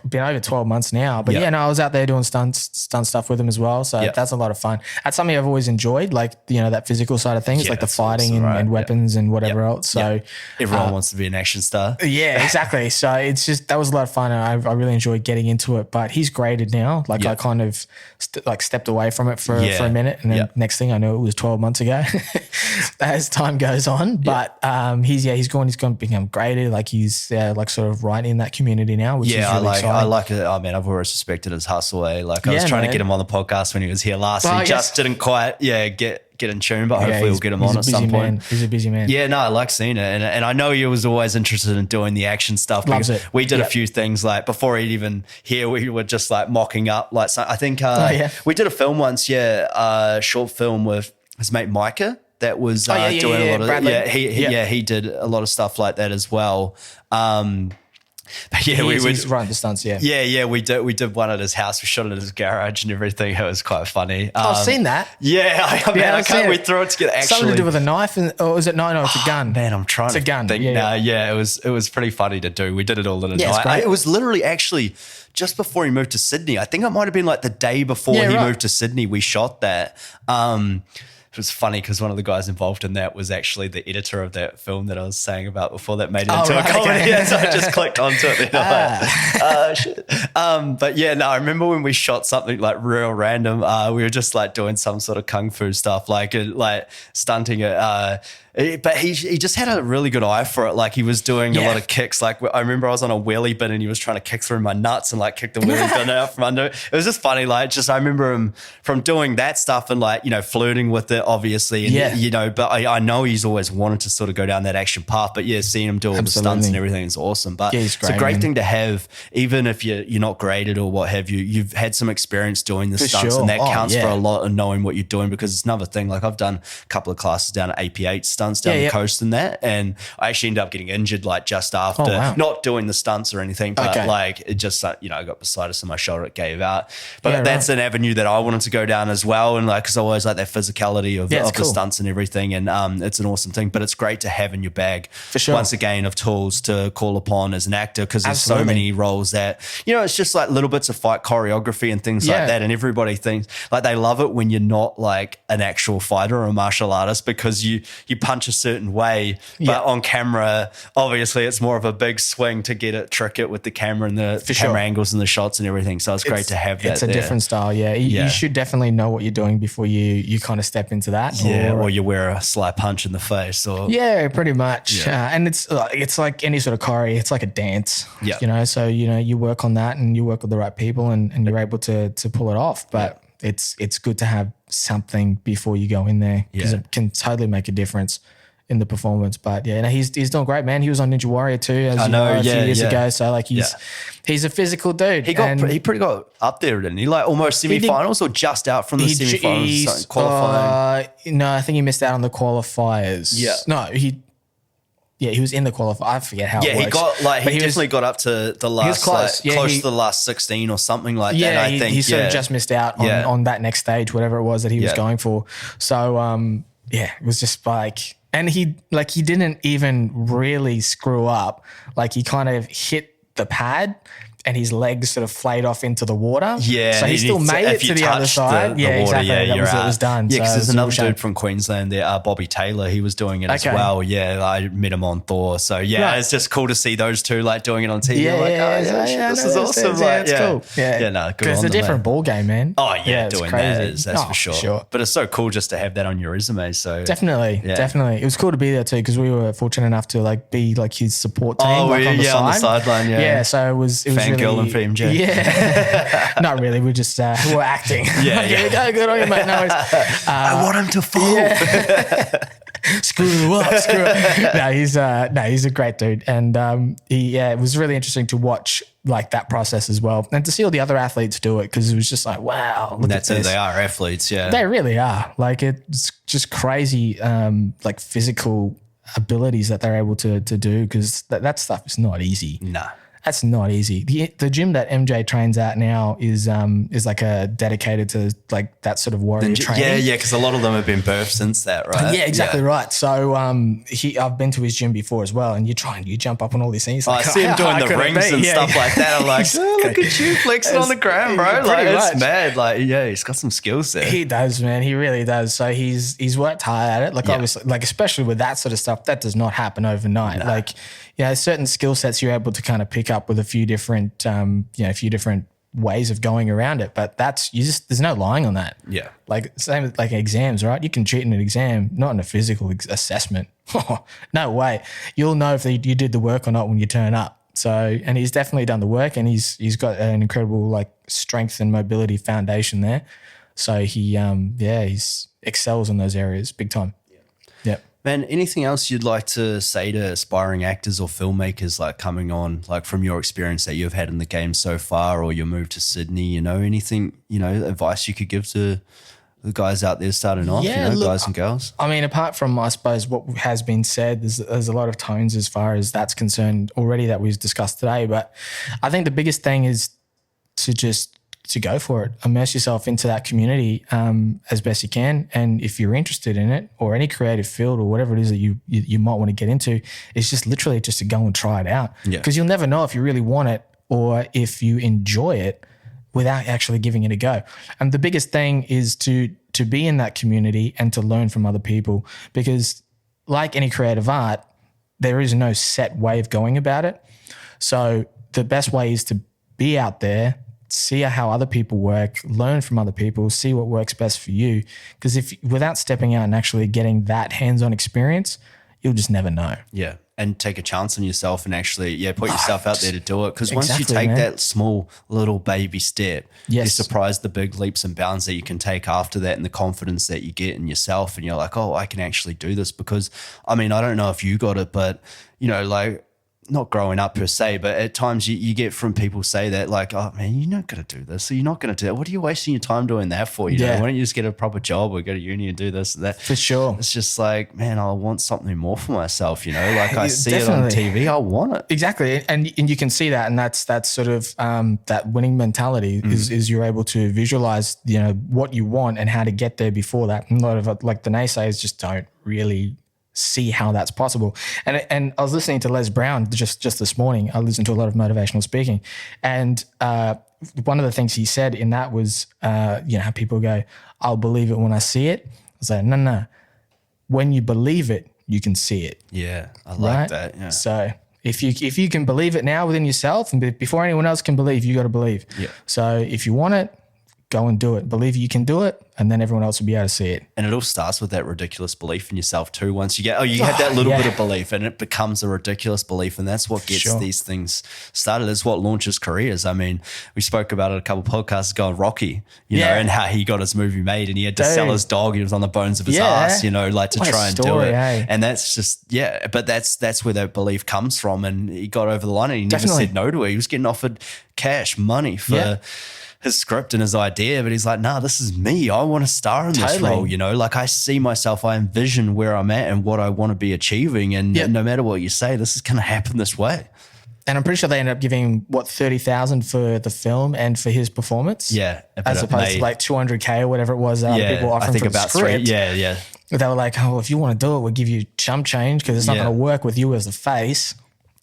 been over 12 months now, but I was out there doing stunt stuff with him as well. So that's a lot of fun. That's something I've always enjoyed, like, that physical side of things, like the fighting and weapons and whatever else. So everyone wants to be an action star. Yeah, exactly. So it's just, that was a lot of fun, and I really enjoyed getting into it, but he's graded now. Like I kind of stepped away from it for a minute, and then next thing I knew, it was 12 months ago as time goes on. But he's going to become graded. Like he's sort of right in that community now, which is really exciting. I like it. I mean, I've always respected his hustle. Like I was trying to get him on the podcast when he was here last, and he just didn't quite get in tune, but hopefully we'll get him on at some point. He's a busy man. Yeah, no, I like seeing it. And I know he was always interested in doing the action stuff. Loves it. We did a few things, like before he'd even here, we were just like mocking up. Like, I think we did a film once, short film with his mate Micah. That was doing a lot of Bradley. He did a lot of stuff like that as well. But he's running the stunts. We did one at his house. We shot it at his garage and everything. It was quite funny. I've seen that. I can't. We threw it together. Actually, something to do with a knife, or is it? No, it's a gun. Man, I'm trying. It's a gun. Think now. It was pretty funny to do. We did it all in a night. It was literally actually just before he moved to Sydney. I think it might have been like the day before he moved to Sydney. We shot that. It was funny because one of the guys involved in that was actually the editor of that film that I was saying about before that made it into a comedy. So I just clicked onto it. Shit. But I remember when we shot something like real random, we were just like doing some sort of kung fu stuff, like stunting it. But he just had a really good eye for it. Like he was doing a lot of kicks. Like I remember I was on a wheelie bin and he was trying to kick through my nuts and like kick the wheelie bin out from under. It was just funny. Like I remember him from doing that stuff and flirting with it, obviously. And, but I know he's always wanted to sort of go down that action path. But seeing him do all the stunts and everything is awesome. But it's a great thing to have, even if you're not graded or what have you. You've had some experience doing the stunts, and that counts for a lot of knowing what you're doing, because it's another thing. Like I've done a couple of classes down at AP8 stunts down the coast and that, and I actually ended up getting injured like just after, not doing the stunts or anything, but like it just I got bursitis in my shoulder, it gave out. But that's an avenue that I wanted to go down as well, and like because I always like that physicality of the stunts and everything, and it's an awesome thing. But it's great to have in your bag once again of tools to call upon as an actor, because there's so many roles that it's just like little bits of fight choreography and things like that, and everybody thinks like they love it when you're not like an actual fighter or a martial artist, because you punch a certain way, but on camera obviously it's more of a big swing to trick it with the camera and the camera angles and the shots and everything. So it's great to have that. It's a different style. You should definitely know what you're doing before you kind of step into that, or you wear a sly punch in the face, or pretty much. And it's like any sort of choreo, it's like a dance, so you work on that and you work with the right people and you're able to pull it off. But it's good to have something before you go in there, because it can totally make a difference. in the performance. But yeah, no, he's doing great, man. He was on Ninja Warrior too, as a few years ago. So like he's a physical dude. He pretty got up there, didn't he? Like almost semi-finals or just out from the semi-finals qualifying? No, I think he missed out on the qualifiers. Yeah. No, he was in the qualifier. I forget how it works. He got he definitely got up to the last, he was close. Close to the last 16 or something like that. I think he sort of just missed out on that next stage, whatever it was that he was going for. So it was just like, and he didn't even really screw up. Like he kind of hit the pad and his legs sort of flayed off into the water. Yeah. So he still made it to the other side. The water, exactly. It was done. Yeah, because there's another dude from Queensland there, Bobby Taylor. He was doing it as well. Yeah, I met him on Thor. So it's just cool to see those two like doing it on TV. This is awesome. It's cool. Yeah, no, good. It's a different ball game, man. Oh yeah, doing that is for sure. But it's so cool just to have that on your resume. So definitely. It was cool to be there too because we were fortunate enough to like be like his support team. on the sideline. Yeah, so it was really girl for MJ. Yeah. Not really. We just were acting. Go, good on you, mate. No, I want him to fall. Yeah. Screw up. No, he's a great dude. And it was really interesting to watch like that process as well. And to see all the other athletes do it because it was just like, wow, look at this. They are athletes, yeah. They really are. Like it's just crazy like physical abilities that they're able to do because that stuff is not easy. Nah. That's not easy. The gym that MJ trains at now is like a dedicated to like that sort of warrior training. Yeah, because a lot of them have been birthed since that, right? Yeah, exactly right. So I've been to his gym before as well, and you jump up on all these things. Like, I see him doing the rings and stuff like that. I'm like, look at you flexing on the ground, bro. Like it's mad. Like he's got some skills there. He does, man. He really does. So he's worked hard at it. Like obviously, like especially with that sort of stuff, that does not happen overnight. Like certain skill sets you're able to kind of pick up with a few different ways of going around it. But there's no lying on that. Yeah. Like same with like exams, right? You can cheat in an exam, not in a physical assessment. No way. You'll know if you did the work or not when you turn up. So, and he's definitely done the work and he's got an incredible like strength and mobility foundation there. So he's excels in those areas big time. Yeah. Man, anything else you'd like to say to aspiring actors or filmmakers like coming on, like from your experience that you've had in the game so far or your move to Sydney, anything, advice you could give to the guys out there starting off, guys and girls? I mean, apart from, I suppose, what has been said, there's a lot of tones as far as that's concerned already that we've discussed today. But I think the biggest thing is to go for it, immerse yourself into that community as best you can. And if you're interested in it or any creative field or whatever it is that you might want to get into, it's just literally just to go and try it out. Because you'll never know if you really want it or if you enjoy it without actually giving it a go. And the biggest thing is to be in that community and to learn from other people, because like any creative art, there is no set way of going about it. So the best way is to be out there, see how other people work, learn from other people, see what works best for you. Because without stepping out and actually getting that hands-on experience, you'll just never know. Yeah. And take a chance on yourself and actually, put yourself out there to do it. Because once you take that small little baby step, you're surprised the big leaps and bounds that you can take after that and the confidence that you get in yourself. And you're like, oh, I can actually do this. Because, I mean, I don't know if you got it, but, like, not growing up per se, but at times you get from people say that like, oh man, you're not going to do this. So you're not going to do that. What are you wasting your time doing that for? Why don't you just get a proper job or go to uni and do this and that? For sure. It's just like, man, I want something more for myself, Like I see it on TV, I want it. Exactly. And you can see that. And that's sort of that winning mentality is you're able to visualize, what you want and how to get there before that. And a lot of like the naysayers just don't really see how that's possible. And I was listening to Les Brown just this morning. I listened to a lot of motivational speaking. And one of the things he said in that was, how people go, I'll believe it when I see it. I was like, no. When you believe it, you can see it. Yeah, I like that. Yeah. So if you can believe it now within yourself and before anyone else can believe, you got to believe. Yeah. So if you want it, go and do it. Believe you can do it, and then everyone else will be able to see it. And it all starts with that ridiculous belief in yourself too. Once you get, you had that little bit of belief, and it becomes a ridiculous belief, and that's what gets these things started. It's what launches careers. I mean, we spoke about it a couple of podcasts ago, Rocky, you know, and how he got his movie made, and he had to sell his dog. He was on the bones of his ass, you know, like to try and do it. And that's just, but that's where that belief comes from. And he got over the line, and he never said no to it. He was getting offered cash, money for his script and his idea, but he's like, nah, this is me. I want to star in this role, you know, like I see myself, I envision where I'm at and what I want to be achieving. And no matter what you say, this is going to happen this way. And I'm pretty sure they ended up giving him, $30,000 for the film and for his performance. Yeah. As opposed to like $200K or whatever it was. People offering, I think, for about the script. They were like, oh, if you want to do it, we'll give you chump change because it's not going to work with you as the face.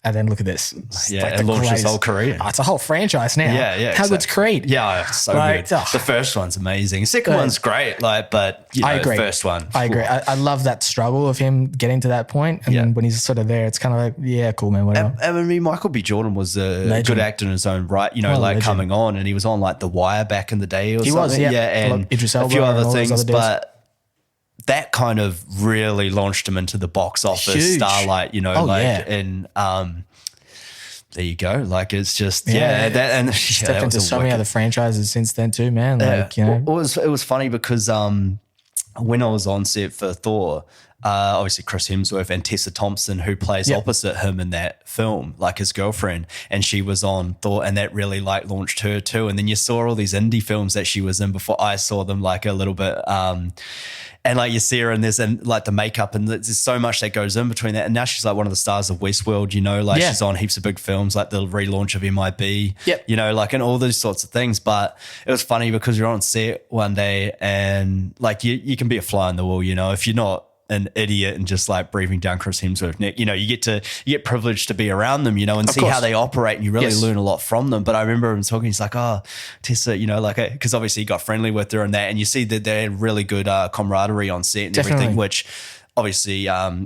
And then look at this. It's it launched his whole career. Oh, it's a whole franchise now. How good's Creed? Yeah, so good. The first one's amazing. The second one's great, but I agree. The first one. I agree. I love that struggle of him getting to that point. And then when he's sort of there, it's kind of like, cool, man, whatever. I mean, Michael B. Jordan was a good actor in his own right, you know, coming on, and he was on like The Wire back in the day or something. And Idris Elba a few other things, but that kind of really launched him into the box office starlight, you know, and there you go. Like it's just that, and stepped into so many other franchises since then too, man. Like you know, it was funny because when I was on set for Thor, obviously Chris Hemsworth and Tessa Thompson, who plays opposite him in that film, like his girlfriend, and she was on Thor, and that really like launched her too. And then you saw all these indie films that she was in before I saw them, like a little bit. And like you see her in this and like the makeup and there's so much that goes in between that. And now she's like one of the stars of Westworld, you know, like she's on heaps of big films, like the relaunch of MIB, you know, like and all those sorts of things. But it was funny because you're on set one day and like you can be a fly on the wall, you know, if you're not an idiot and just like breathing down Chris Hemsworth neck, you know, you get privileged to be around them, you know, and see how they operate, and you really learn a lot from them. But I remember him talking, he's like, oh, Tessa, you know, like, because obviously he got friendly with her and that, and you see that they had really good camaraderie on set and everything, which obviously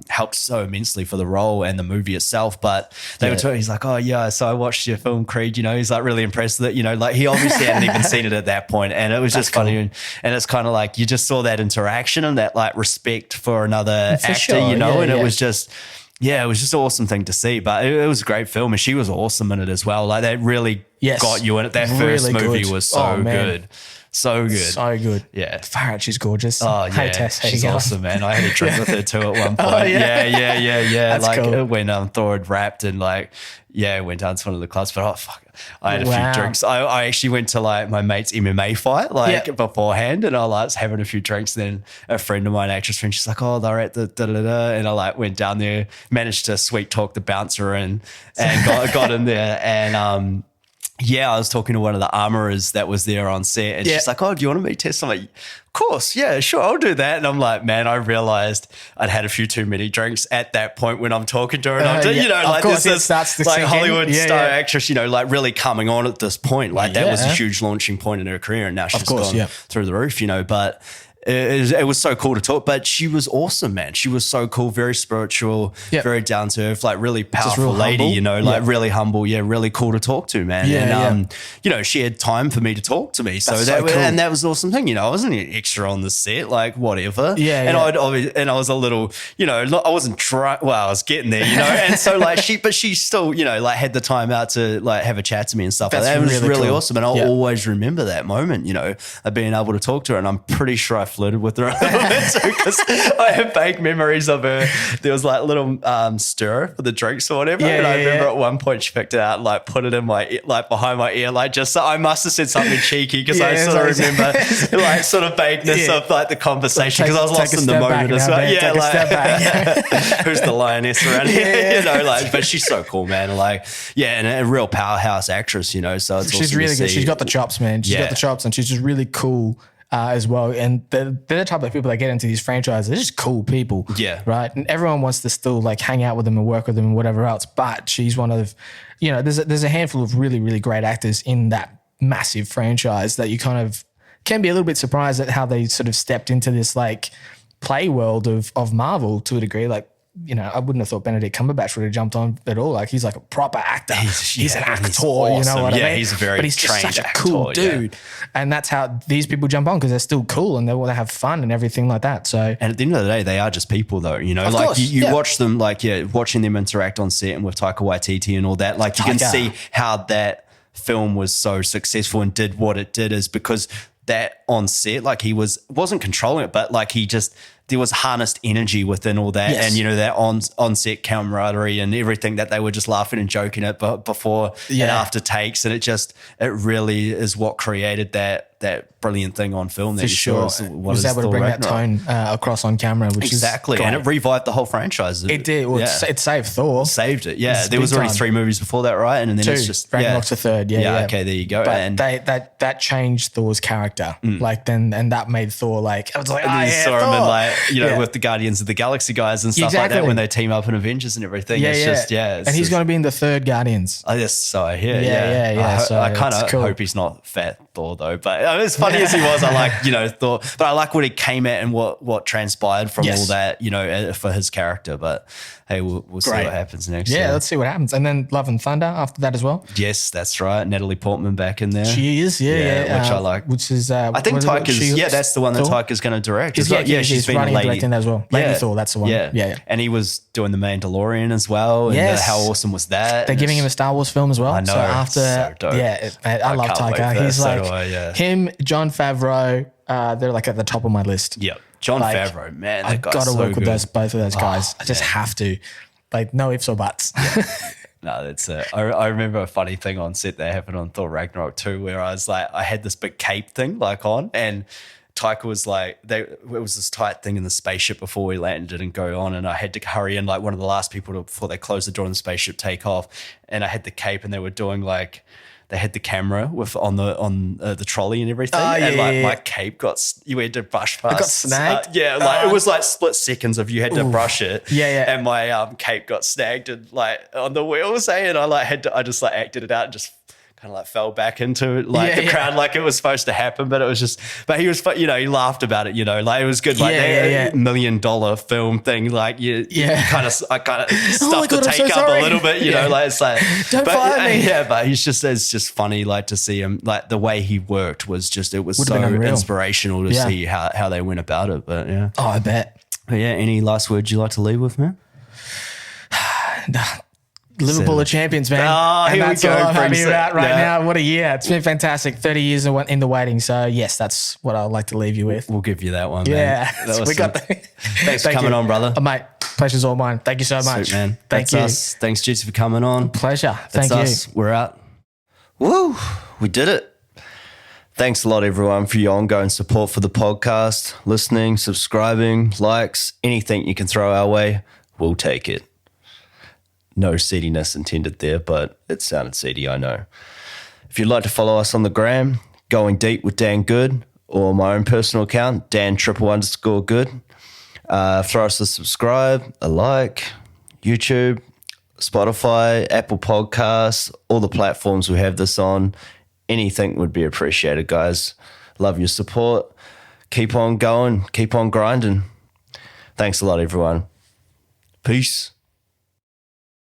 helped so immensely for the role and the movie itself. But they were talking, he's like, oh yeah, so I watched your film Creed, you know, he's like really impressed with it, you know, like he obviously hadn't even seen it at that point, and it was just funny. And it's kind of like you just saw that interaction and that like respect for another actor, you know, and it was just it was just an awesome thing to see. But it was a great film, and she was awesome in it as well. Like that really got you in it. That first movie was so good. So good. So good. Yeah. Far out, she's gorgeous. Oh, yeah. Hey, Tess, she's awesome, man. I had a drink with her too at one point. Yeah. That's like cool. when Thor had rapped and like, went down to one of the clubs, but I had a few drinks. I actually went to like my mate's MMA fight like beforehand, and I was having a few drinks. And then a friend of mine, actress friend, she's like, oh, they're at the da-da-da. And I like went down there, managed to sweet talk the bouncer and got in there. And, I was talking to one of the armorers that was there on set, and she's like, oh, do you want to meet Tess? I'm like, of course, yeah, sure, I'll do that. And I'm like, man, I realized I'd had a few too many drinks at that point when I'm talking to her. And I'm, you know, like this is like Hollywood star actress, you know, like really coming on at this point. Like that was a huge launching point in her career, and now she's gone through the roof, you know, but it was so cool to talk, but she was awesome, man. She was so cool, very spiritual, very down to earth, like really powerful lady, humble. You know, like really humble, really cool to talk to, man. And you know, she had time for me to talk to me, so that cool. And that was the awesome thing. You know, I wasn't an extra on the set, like whatever. I was a little, you know, I wasn't trying. Well, I was getting there, you know, and so like she still, you know, like had the time out to like have a chat to me and stuff. That's like that. It was really cool. Awesome, and I'll always remember that moment, you know, of being able to talk to her, and I'm pretty sure I flirted with her a little bit too, because I have vague memories of her. There was like a little stir for the drinks or whatever, and I remember at one point she picked it out and like put it in my ear, like behind my ear, like just so I must have said something cheeky, because I sort of remember like sort of vagueness of like the conversation, because I was lost in the moment as well. Who's the lioness around here? You know, like, but she's so cool, man. Like, and a real powerhouse actress, you know. So it's she's really good. She's got the chops, man. She's got the chops, and she's just really cool. As well, and they're the type of people that get into these franchises. They're just cool people, right? And everyone wants to still like hang out with them and work with them and whatever else. But she's one of, you know, there's a handful of really, really great actors in that massive franchise that you kind of can be a little bit surprised at how they sort of stepped into this like play world of Marvel to a degree. Like I wouldn't have thought Benedict Cumberbatch would have jumped on at all. Like he's like a proper actor. He's an actor, awesome. You know what I mean? He's a very but he's just such a cool dude. And that's how these people jump on, because they're still cool and they want to have fun and everything like that. So, and at the end of the day, they are just people though, Of like course, you watch them, like, watching them interact on set and with Taika Waititi and all that, like you can see how that film was so successful and did what it did is because that on set, like he wasn't controlling it, but like there was harnessed energy within all that, and that on set camaraderie and everything that they were just laughing and joking at before and after takes, and it really is what created that brilliant thing on film. For sure, was able to bring that tone across on camera, which is great. And it revived the whole franchise. It did. Well, it saved Thor. Saved it. Yeah, there was already 3 movies before that, right? And then it's just Ragnarok's the third. Yeah. Okay, there you go. But and that changed Thor's character. Like then, and that made Thor like I was like, and saw him in like with the Guardians of the Galaxy guys and stuff like that when they team up in Avengers and everything. And he's going to be in the third Guardians. I guess so. Yeah. So I kind of hope he's not fat Thor though, but as funny as he was, I like Thor, but I like what he came at and what transpired from all that for his character. But hey, we'll see what happens next. Yeah, let's see what happens. And then Love and Thunder after that as well. Yes, that's right. Natalie Portman back in there. She is, which I like. Which is I think Taika's that's the one that Taika's going to direct. She's been writing and directing that as well. Lady Thor, that's the one. Yeah. And he was doing The Mandalorian as well. And how awesome was that? They're giving him a Star Wars film as well. I know. So after, so dope. I love Taika. He's like him, Jon Favreau. They're like at the top of my list. Yeah, Jon Favreau, man, I gotta work with both of those guys. I just have to, like, no ifs or buts. No, that's it. I remember a funny thing on set that happened on Thor Ragnarok 2 where I was like, I had this big cape thing like on, and Taika was like, it was this tight thing in the spaceship before we landed and go on, and I had to hurry in like one of the last people before they closed the door and the spaceship take off, and I had the cape and they were doing like. They had the camera on the trolley and everything, my cape you had to brush past. It got snagged. It was like split seconds of you had to brush it. And my cape got snagged and like on the wheels, and I just acted it out and just kind of like fell back into the crowd like it was supposed to happen, but it was just. But he was, he laughed about it, like it was good, like $1 million film thing, like I kind of stuffed the take up a little bit, like it's like don't fire me. But it's just funny, like to see him, like the way he worked was just it was so inspirational to see how they went about it. But I bet. But any last words you like to leave with, man? Liverpool are champions, man. And that's all I'm happy about right now. What a year. It's been fantastic. 30 years in the waiting. So, yes, that's what I'd like to leave you with. We'll give you that one, man. Yeah. We got that. Thanks for coming on, brother. Mate, pleasure's all mine. Thank you so much. Sweet, man. Thank you. Us. Thanks, Juicy, for coming on. Pleasure. Thank you. We're out. Woo. We did it. Thanks a lot, everyone, for your ongoing support for the podcast, listening, subscribing, likes, anything you can throw our way. We'll take it. No seediness intended there, but it sounded seedy, I know. If you'd like to follow us on the gram, Going Deep with Dan Good, or my own personal account, Dan_Good. Throw us a subscribe, a like, YouTube, Spotify, Apple Podcasts, all the platforms we have this on. Anything would be appreciated, guys. Love your support. Keep on going. Keep on grinding. Thanks a lot, everyone. Peace.